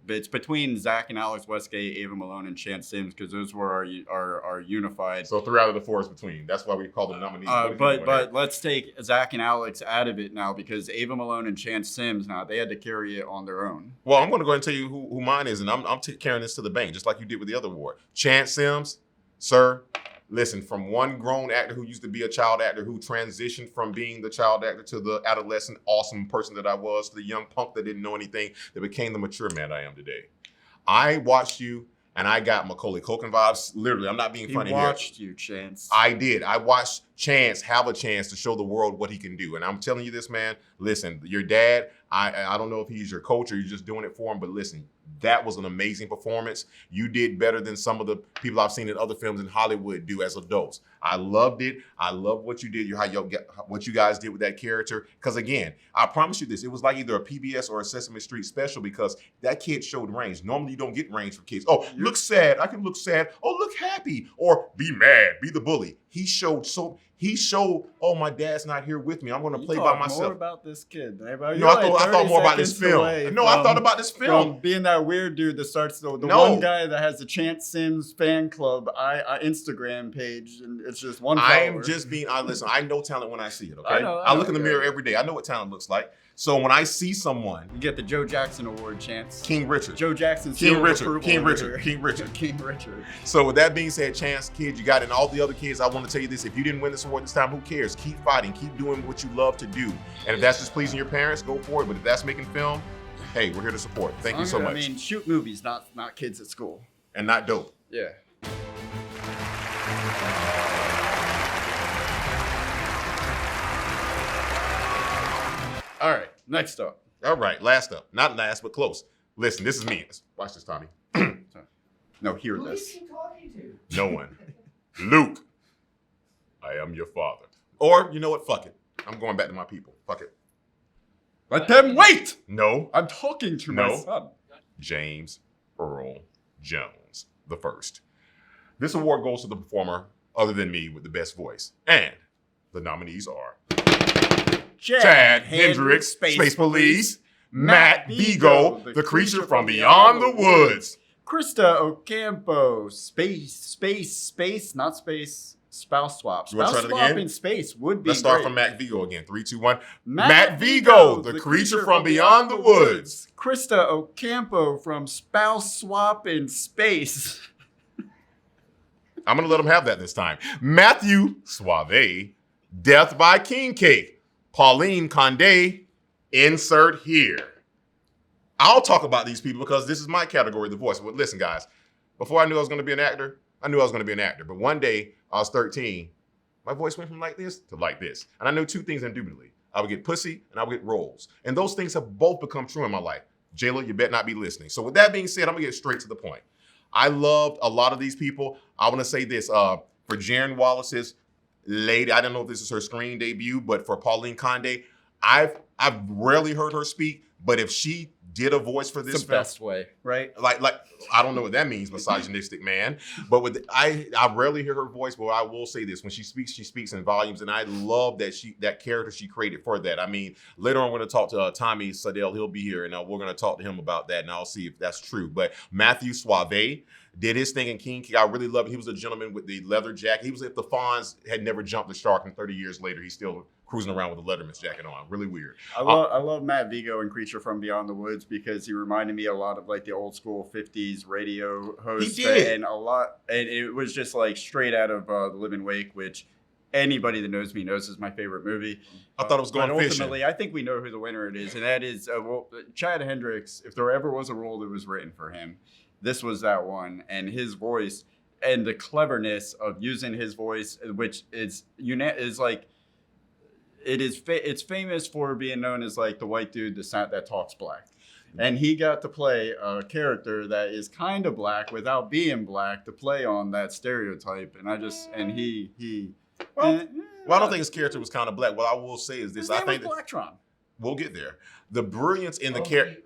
[SPEAKER 2] it's between Zach and Alex Westgate, Ava Malone, and Chance Sims because those were our unified.
[SPEAKER 1] So 3 out of the 4 is between. That's why we call them nominees.
[SPEAKER 2] But let's take Zach and Alex out of it now because Ava Malone and Chance Sims now they had to carry it on their own.
[SPEAKER 1] Well, I'm going to go ahead and tell you who mine is, and I'm carrying this to the bank just like you did with the other award. Chance Sims, sir. Listen, from one grown actor who used to be a child actor who transitioned from being the child actor to the adolescent awesome person that I was, to the young punk that didn't know anything, that became the mature man I am today. I watched you and I got Macaulay Culkin vibes. Literally, I'm not being funny here.
[SPEAKER 2] He watched you, Chance.
[SPEAKER 1] I did. I watched Chance have a chance to show the world what he can do. And I'm telling you this, man, listen, your dad, I don't know if he's your coach or you're just doing it for him, but listen, that was an amazing performance. You did better than some of the people I've seen in other films in Hollywood do as adults. I loved it. I love what you did, what you guys did with that character. Because again, I promise you this, it was like either a PBS or a Sesame Street special because that kid showed range. Normally you don't get range for kids. Oh, look sad. I can look sad. Oh, look happy. Or be mad. Be the bully. He showed, oh, my dad's not here with me. I'm going to play by myself.
[SPEAKER 2] More about this kid.
[SPEAKER 1] No, I thought more about this film. No, I thought about this film.
[SPEAKER 2] From being that weird dude that starts the one guy that has the Chance Sims fan club Instagram page, and it's just one follower.
[SPEAKER 1] I am just being, listen, I know talent when I see it, okay? I look in the mirror every day. I know what talent looks like. So when I see someone,
[SPEAKER 2] you get the Joe Jackson Award, Chance.
[SPEAKER 1] King Richard.
[SPEAKER 2] Joe Jackson.
[SPEAKER 1] King Richard. So with that being said, Chance, kid, you got it. And all the other kids, I want to tell you this. If you didn't win this award this time, who cares? Keep fighting. Keep doing what you love to do. And if that's just pleasing your parents, go for it. But if that's making film, hey, we're here to support. Thank you so much.
[SPEAKER 2] I mean, shoot movies, not kids at school.
[SPEAKER 1] And not dope.
[SPEAKER 2] Yeah. All right, next up.
[SPEAKER 1] All right, last up. Not last, but close. Listen, this is me. Watch this, Tommy.
[SPEAKER 2] No, hear this.
[SPEAKER 6] Who is he talking to?
[SPEAKER 1] No one. Luke, I am your father. Or, you know what? Fuck it. I'm going back to my people. Fuck it.
[SPEAKER 2] Let them wait!
[SPEAKER 1] No.
[SPEAKER 2] I'm talking to my son.
[SPEAKER 1] James Earl Jones, the first. This award goes to the performer other than me with the best voice. And the nominees are Chad Hendricks, Space Police, Matt Vigo, the creature from beyond the woods,
[SPEAKER 2] Krista Ocampo, Space, not Space Spouse swap.
[SPEAKER 1] You wanna
[SPEAKER 2] Spouse
[SPEAKER 1] try it
[SPEAKER 2] swap
[SPEAKER 1] again?
[SPEAKER 2] in space would be
[SPEAKER 1] Let's start
[SPEAKER 2] great.
[SPEAKER 1] from Matt Vigo again. 3, 2, 1.
[SPEAKER 2] Matt
[SPEAKER 1] Vigo, the creature from beyond the woods.
[SPEAKER 2] Krista Ocampo from Spouse Swap in Space.
[SPEAKER 1] I'm going to let him have that this time. Matthew Suave, Death by King Cake. Pauline Condé, insert here. I'll talk about these people because this is my category, the voice. But listen, guys, before I knew I was going to be an actor, I knew I was going to be an actor. But one day, I was 13, my voice went from like this to like this. And I knew two things indubitably. I would get pussy and I would get roles. And those things have both become true in my life. Jayla, you better not be listening. So with that being said, I'm going to get straight to the point. I loved a lot of these people. I want to say this, for Jaren Wallace's lady, I don't know if this is her screen debut, but for Pauline Condé, I've rarely heard her speak, but if she did a voice for this
[SPEAKER 2] It's the best way, right?
[SPEAKER 1] Like I don't know what that means, misogynistic man. But I rarely hear her voice, but I will say this: when she speaks in volumes, and I love that character she created for that. I mean, later on we're going to talk to Tommy Siedle. He'll be here, and we're going to talk to him about that, and I'll see if that's true. But Matthew Suave did his thing in King King. I really love it. He was a gentleman with the leather jacket. He was if the Fonz had never jumped the shark, and 30 years later he's still cruising around with a Letterman's jacket on. Really weird.
[SPEAKER 2] I love Matt Vigo and Creature from Beyond the Woods because he reminded me a lot of like the old school 50s radio host.
[SPEAKER 1] He did.
[SPEAKER 2] And it was just like straight out of The Living Wake, which anybody that knows me knows is my favorite movie.
[SPEAKER 1] I thought it was going
[SPEAKER 2] but
[SPEAKER 1] fishing.
[SPEAKER 2] ultimately, I think we know who the winner it is, and that is Chad Hendricks. If there ever was a role that was written for him, this was that one. And his voice and the cleverness of using his voice, which is like, it's famous for being known as like the white dude that talks black. And he got to play a character that is kind of black without being black to play on that stereotype. And I don't
[SPEAKER 1] think his character was kind of black. What I will say is this: I think
[SPEAKER 2] Blacktron.
[SPEAKER 1] We'll get there. The brilliance in the character,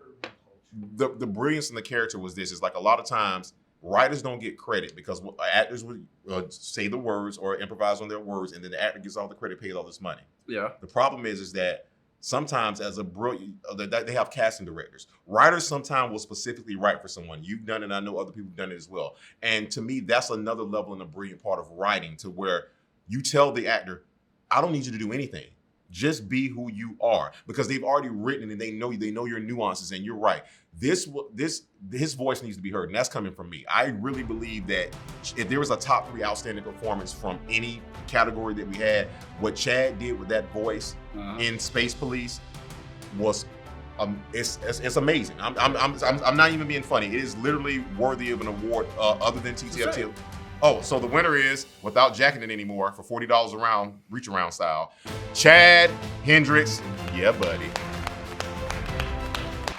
[SPEAKER 1] the brilliance in the character was this: is like a lot of times writers don't get credit because actors would say the words or improvise on their words, and then the actor gets all the credit, paid all this money.
[SPEAKER 2] Yeah.
[SPEAKER 1] The problem is that sometimes as a brilliant, they have casting directors. Writers sometimes will specifically write for someone. You've done it, I know other people have done it as well. And to me, that's another level and a brilliant part of writing, to where you tell the actor, I don't need you to do anything. Just be who you are, because they've already written and they know your nuances. And you're right. His voice needs to be heard, and that's coming from me. I really believe that if there was a top 3 outstanding performance from any category that we had, what Chad did with that voice in Space Police was it's amazing. I'm not even being funny. It is literally worthy of an award other than TTFT. Oh, so the winner is, without jacking it anymore, for $40 a round, reach around style, Chad Hendricks. Yeah, buddy.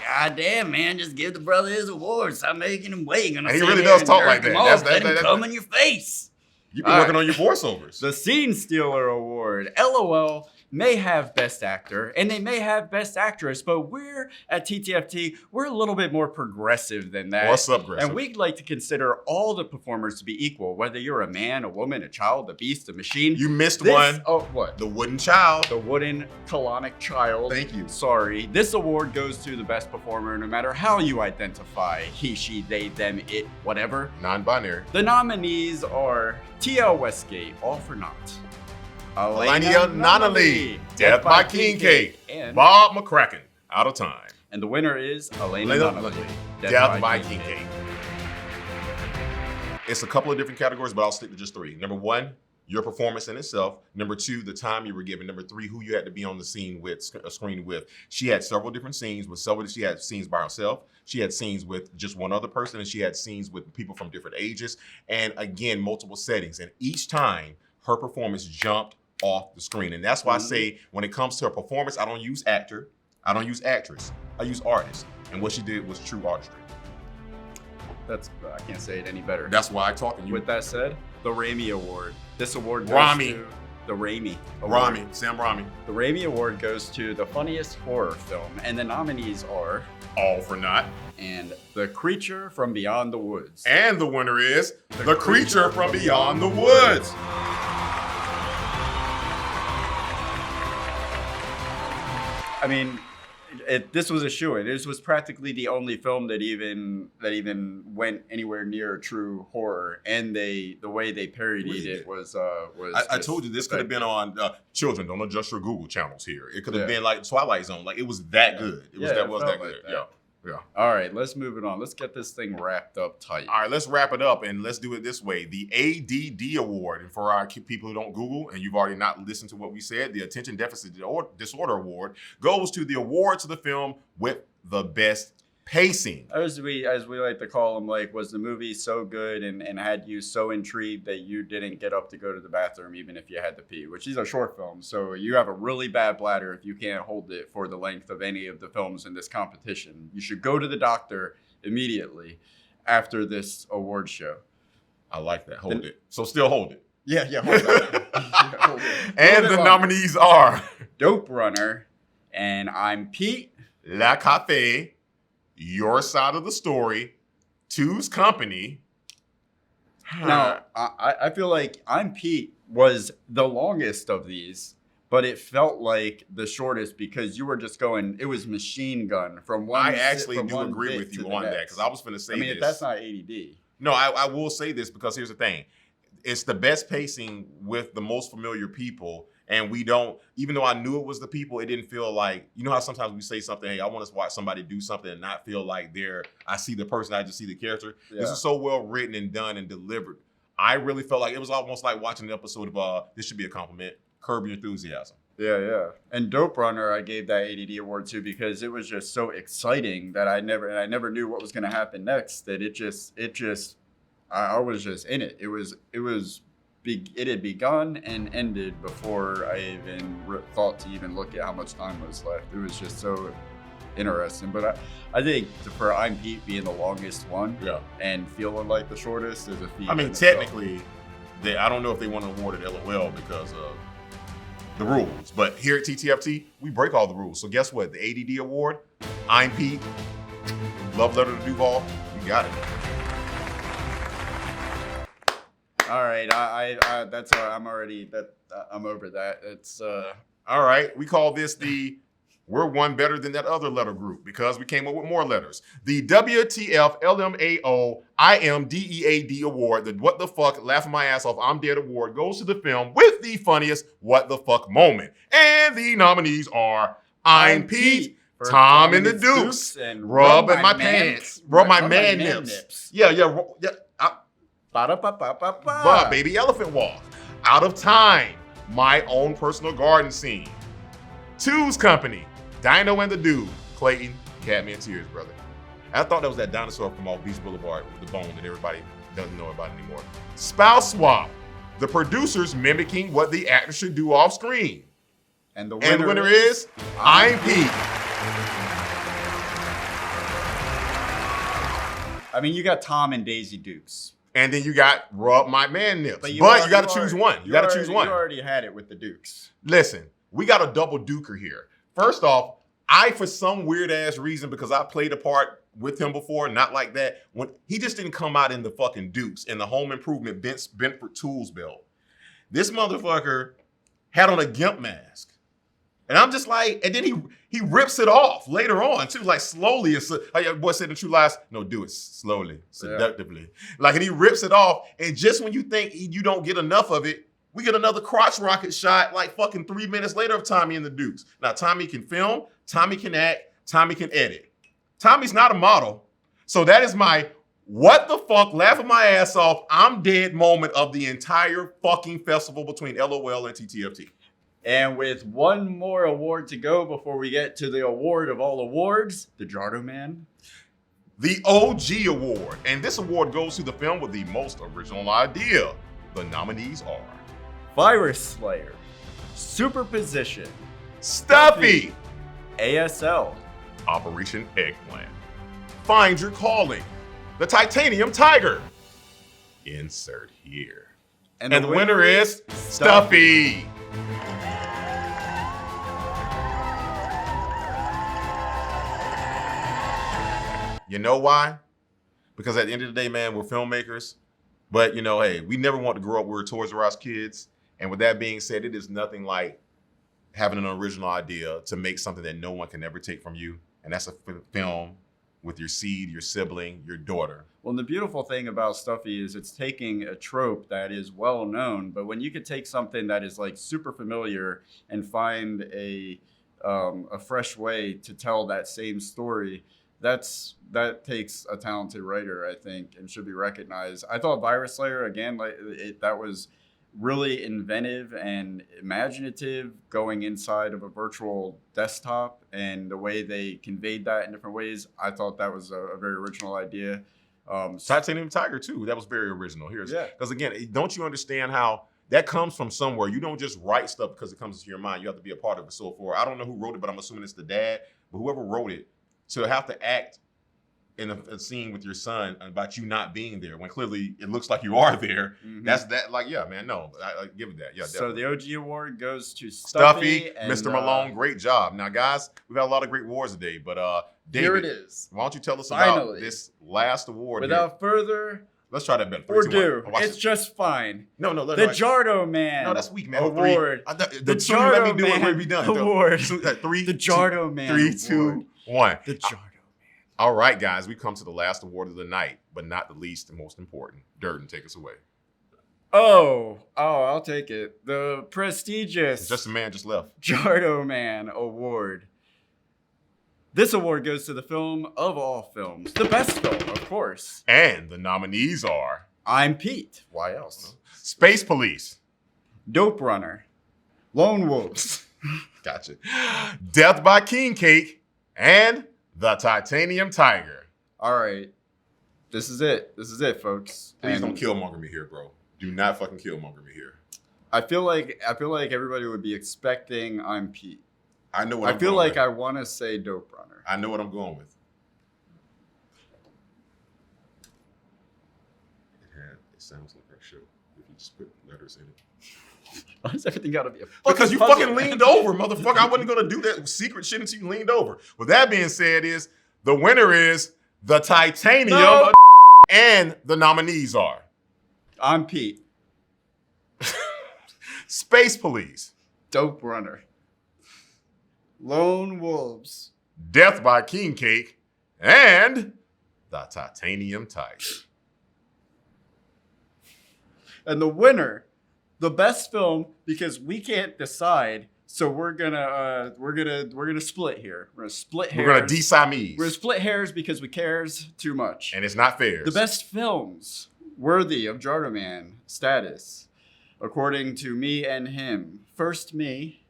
[SPEAKER 16] God damn, man, just give the brother his award. Stop making him wait.
[SPEAKER 1] And he really does talk like that.
[SPEAKER 16] Let him come in your face.
[SPEAKER 1] You've been working on your voiceovers.
[SPEAKER 2] The Scene Stealer Award. LOL may have Best Actor and they may have Best Actress, but we're at TTFT, we're a little bit more progressive than that.
[SPEAKER 1] Or subgressive.
[SPEAKER 2] And we'd like to consider all the performers to be equal, whether you're a man, a woman, a child, a beast, a machine.
[SPEAKER 1] You missed one.
[SPEAKER 2] Oh, what?
[SPEAKER 1] The wooden child.
[SPEAKER 2] The wooden colonic child.
[SPEAKER 1] Thank you.
[SPEAKER 2] Sorry. This award goes to the best performer, no matter how you identify. He, she, they, them, it, whatever.
[SPEAKER 1] Non-binary.
[SPEAKER 2] The nominees are T.L. Westgate, All for Naught.
[SPEAKER 1] Elenia Nonali, Death by King Cake,
[SPEAKER 2] and
[SPEAKER 1] Bob McCracken, Out of Time.
[SPEAKER 2] And the winner is Elena Nonali,
[SPEAKER 1] Death by King Cake. It's a couple of different categories, but I'll stick to just 3. Number 1, your performance in itself. Number 2, the time you were given. Number 3, who you had to be on the scene with, screen with. She had several different scenes she had scenes by herself. She had scenes with just one other person, and she had scenes with people from different ages. And again, multiple settings. And each time, her performance jumped off the screen. And that's why I say, when it comes to a performance, I don't use actor, I don't use actress, I use artist. And what she did was true artistry.
[SPEAKER 2] I can't say it any better.
[SPEAKER 1] That's why I talk to you.
[SPEAKER 2] With that said, the Raimi Award. This award goes to the Raimi
[SPEAKER 1] Award. Sam Raimi.
[SPEAKER 2] The Raimi Award goes to the funniest horror film, and the nominees are
[SPEAKER 1] All for Naught
[SPEAKER 2] and The Creature from Beyond the Woods.
[SPEAKER 1] And the winner is The Creature from Beyond the Woods.
[SPEAKER 2] I mean, this was a shoo-in. This was practically the only film that even went anywhere near true horror, and the way they parodied it was.
[SPEAKER 1] I told you this could have been on children. Don't adjust your Google channels here. It could have been like Twilight Zone. Like it was that good. It was that good. Yeah.
[SPEAKER 2] All right, let's move it on. Let's get this thing wrapped up tight.
[SPEAKER 1] All right, let's wrap it up and let's do it this way. The A.D.D award, and for our people who don't Google and you've already not listened to what we said, the Attention Deficit Disorder Award goes to the awards of the film with the best pacing.
[SPEAKER 2] As we like to call them, like, was the movie so good and had you so intrigued that you didn't get up to go to the bathroom even if you had to pee, which these are short films, so you have a really bad bladder if you can't hold it for the length of any of the films in this competition. You should go to the doctor immediately after this award show.
[SPEAKER 1] I like that. Hold it. So still hold it.
[SPEAKER 2] Yeah, hold it. Hold it.
[SPEAKER 1] And the nominees are
[SPEAKER 2] Dope Runner, and I'm Pete.
[SPEAKER 1] La Cafe, Your Side of the Story, Two's Company.
[SPEAKER 2] Now, I feel like I'm Pete was the longest of these, but it felt like the shortest because you were just going, it was machine gun from one.
[SPEAKER 1] I actually do agree with you on that because I was going to say
[SPEAKER 2] if that's not A.D.D.
[SPEAKER 1] No, I will say this because here's the thing. It's the best pacing with the most familiar people. And we don't, even though I knew it was the people, it didn't feel like, you know how sometimes we say something, hey, I want to watch somebody do something and not feel like I see the person, I just see the character. Yeah. This is so well written and done and delivered. I really felt like it was almost like watching an episode of, this should be a compliment, Curb Your Enthusiasm.
[SPEAKER 2] Yeah. And Dope Runner, I gave that A.D.D award to because it was just so exciting that I never knew what was going to happen next. That I was just in it. It had begun and ended before I even thought to even look at how much time was left. It was just so interesting. But I think for I'm Pete being the longest one and feeling like the shortest is a feat.
[SPEAKER 1] I mean, technically, I don't know if they want to award it LOL because of the rules. But here at TTFT, we break all the rules. So guess what? The A.D.D award, I'm Pete, Love Letter to Duval, you got it.
[SPEAKER 2] All right, that's I'm over that. It's
[SPEAKER 1] all right. We call this we're one better than that other letter group because we came up with more letters. The WTFLMAOIMDEAD award, the What the Fuck Laughing My Ass Off I'm Dead award goes to the film with the funniest What the Fuck moment. And the nominees are I'm Pete, Tom and the Dukes, and Rub my Pants, Rub my Man Nips. Yeah. Baby Elephant Walk, Out of Time, My Own Personal Garden Scene, Two's Company, Dino and the Dude, Clayton, Cat Me in Tears, brother. I thought that was that dinosaur from off Beach Boulevard with the bone that everybody doesn't know about anymore. Spouse Swap, the producers mimicking what the actor should do off screen.
[SPEAKER 2] And the
[SPEAKER 1] winner is I'm Pete.
[SPEAKER 2] I mean, you got Tom and Daisy Dukes.
[SPEAKER 1] And then you got Rub My Man Nips. But you got to choose one. You got to choose one.
[SPEAKER 2] You already had it with the Dukes.
[SPEAKER 1] Listen, we got a double duker here. First off, for some weird ass reason, because I played a part with him before, not like that, when he just didn't come out in the fucking Dukes in the Home Improvement Brentford Tools belt. This motherfucker had on a gimp mask. And I'm just like, and then he rips it off later on too, like slowly. Like your boy said in True Lies, no, do it slowly, seductively. Yeah. Like, and he rips it off. And just when you think you don't get enough of it, we get another crotch rocket shot like fucking 3 minutes later of Tommy and the Dukes. Now, Tommy can film, Tommy can act, Tommy can edit. Tommy's not a model. So that is my what the fuck, laughing my ass off, I'm dead moment of the entire fucking festival between LOL and TTFT.
[SPEAKER 2] And with one more award to go before we get to the award of all awards, the Jartoman.
[SPEAKER 1] The OG award. And this award goes to the film with the most original idea. The nominees are
[SPEAKER 2] Virus Slayer, Superposition,
[SPEAKER 1] Stuffy,
[SPEAKER 2] ASL,
[SPEAKER 1] Operation Eggplant, Find Your Calling, The Titanium Tiger. Insert here. And the winner is Stuffy. You know why? Because at the end of the day, man, we're filmmakers. But, you know, hey, we never want to grow up where we're Toys R Us kids. And with that being said, it is nothing like having an original idea to make something that no one can ever take from you, and that's a film with your seed, your sibling, your daughter.
[SPEAKER 2] Well, and the beautiful thing about Stuffy is it's taking a trope that is well known, but when you could take something that is like super familiar and find a fresh way to tell that same story, that takes a talented writer, I think, and should be recognized. I thought Virus Slayer, again, that was really inventive and imaginative, going inside of a virtual desktop, and the way they conveyed that in different ways. I thought that was a very original idea.
[SPEAKER 1] Titanium Tiger too. That was very original. Because again, don't you understand how that comes from somewhere? You don't just write stuff because it comes to your mind. You have to be a part of it. So I don't know who wrote it, but I'm assuming it's the dad. But whoever wrote it, to have to act in a scene with your son about you not being there when clearly it looks like you are there. That's that. Like, yeah, man, no, I give it that. Yeah.
[SPEAKER 2] So
[SPEAKER 1] definitely.
[SPEAKER 2] the OG award goes to Stuffy
[SPEAKER 1] and, Mr. Malone. Great job. Now, guys, we've had a lot of great awards today, but David,
[SPEAKER 2] here it is.
[SPEAKER 1] Why don't you tell us about this last award?
[SPEAKER 2] Without further
[SPEAKER 1] let's try that better.
[SPEAKER 2] ado, it's just fine.
[SPEAKER 1] No,
[SPEAKER 2] the Jartoman.
[SPEAKER 1] No, that's weak, man.
[SPEAKER 2] Award.
[SPEAKER 1] The Jartoman
[SPEAKER 2] Award.
[SPEAKER 1] Three.
[SPEAKER 2] The Jartoman.
[SPEAKER 1] 3, 2, 1.
[SPEAKER 2] The Jartoman.
[SPEAKER 1] All right, guys, we come to the last award of the night, but not the least and most important. Durden, take us away.
[SPEAKER 2] Oh, I'll take it. The prestigious
[SPEAKER 1] Just a Man Just Left
[SPEAKER 2] Jartoman Award. This award goes to the film of all films, the best film, of course.
[SPEAKER 1] And the nominees are
[SPEAKER 2] I'm Pete. Why else?
[SPEAKER 1] Space Police,
[SPEAKER 2] Dope Runner, Lone Wolves.
[SPEAKER 1] Gotcha. Death by King Cake, and The Titanium Tiger.
[SPEAKER 2] All right. This is it. This is it, folks.
[SPEAKER 1] Please don't killmonger me here, bro. Do not fucking killmonger me here.
[SPEAKER 2] I feel like everybody would be expecting I'm Pete.
[SPEAKER 1] I know what
[SPEAKER 2] I feel like I want to say Dope Runner.
[SPEAKER 1] I know what I'm going with. It sounds like our show. If you just put letters in it.
[SPEAKER 2] Why does everything gotta be a
[SPEAKER 1] because you fucking leaned over, motherfucker. I wasn't gonna do that secret shit until you leaned over. With that being said, the winner is the Titanium, and the nominees are
[SPEAKER 2] I'm Pete,
[SPEAKER 1] Space Police,
[SPEAKER 2] Dope Runner, Lone Wolves,
[SPEAKER 1] Death by King Cake, and the Titanium Tiger.
[SPEAKER 2] And the winner, the best film, because we can't decide, so we're gonna split here. We're gonna split hairs.
[SPEAKER 1] We're gonna de-Siamese.
[SPEAKER 2] We're gonna split hairs because we cares too much.
[SPEAKER 1] And it's not fair.
[SPEAKER 2] The best films worthy of Jartoman status, according to me and him. First me.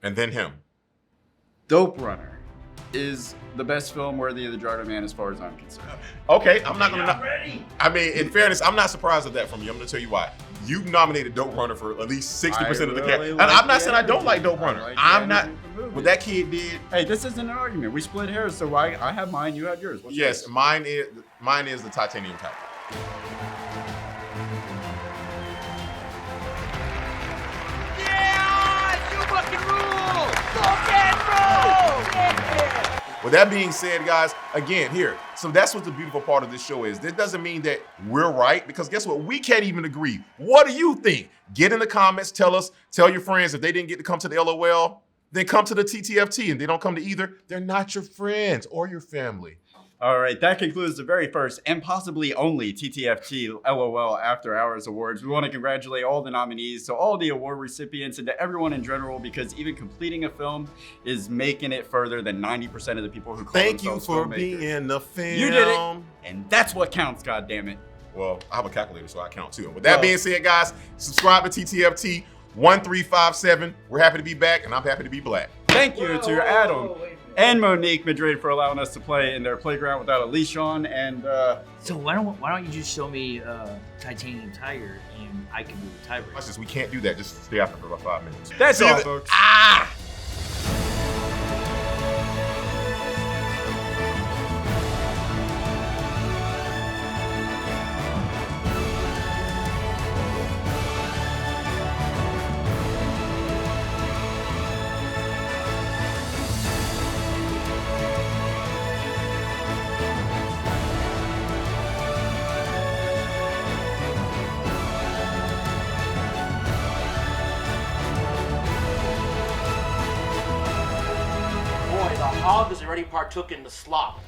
[SPEAKER 1] And then him.
[SPEAKER 2] Dope Runner is the best film worthy of the Jartoman as far as I'm concerned.
[SPEAKER 1] Okay, I'm not gonna. I mean, in fairness, I'm not surprised at that from you. I'm gonna tell you why. You nominated Dope Runner for at least 60% of the cast. And I'm not saying I don't like Dope Runner. I'm not. What that kid did.
[SPEAKER 2] Hey, this isn't an argument. We split hairs, so I have mine, you have yours. What's
[SPEAKER 1] yes,
[SPEAKER 2] yours?
[SPEAKER 1] mine is the Titanium Tiger.
[SPEAKER 3] Yeah! You fucking rule! Rock and roll! Yeah!
[SPEAKER 1] With that being said, guys, again, here. So that's what the beautiful part of this show is. That doesn't mean that we're right, because guess what? We can't even agree. What do you think? Get in the comments. Tell us. Tell your friends if they didn't get to come to the LOL, then come to the TTFT, and they don't come to either. They're not your friends or your family.
[SPEAKER 2] All right, that concludes the very first and possibly only TTFT LOL After Hours Awards. We want to congratulate all the nominees, to all the award recipients, and to everyone in general, because even completing a film is making it further than 90% of the people who call
[SPEAKER 1] Thank you
[SPEAKER 2] themselves
[SPEAKER 1] for
[SPEAKER 2] filmmakers.
[SPEAKER 1] being the film.
[SPEAKER 2] You did it, and that's what counts, goddammit.
[SPEAKER 1] Well, I have a calculator, so I count too. And with that being said, guys, subscribe to TTFT 1357. We're happy to be back, and I'm happy to be black.
[SPEAKER 2] Thank you to Adam and Monique Madrid for allowing us to play in their playground without a leash on. And
[SPEAKER 10] so why don't you just show me Titanium Tiger and I can do the tiebreaker?
[SPEAKER 1] We can't do that. Just stay after for about 5 minutes.
[SPEAKER 2] That's all, folks.
[SPEAKER 3] hog has already partook in the slop.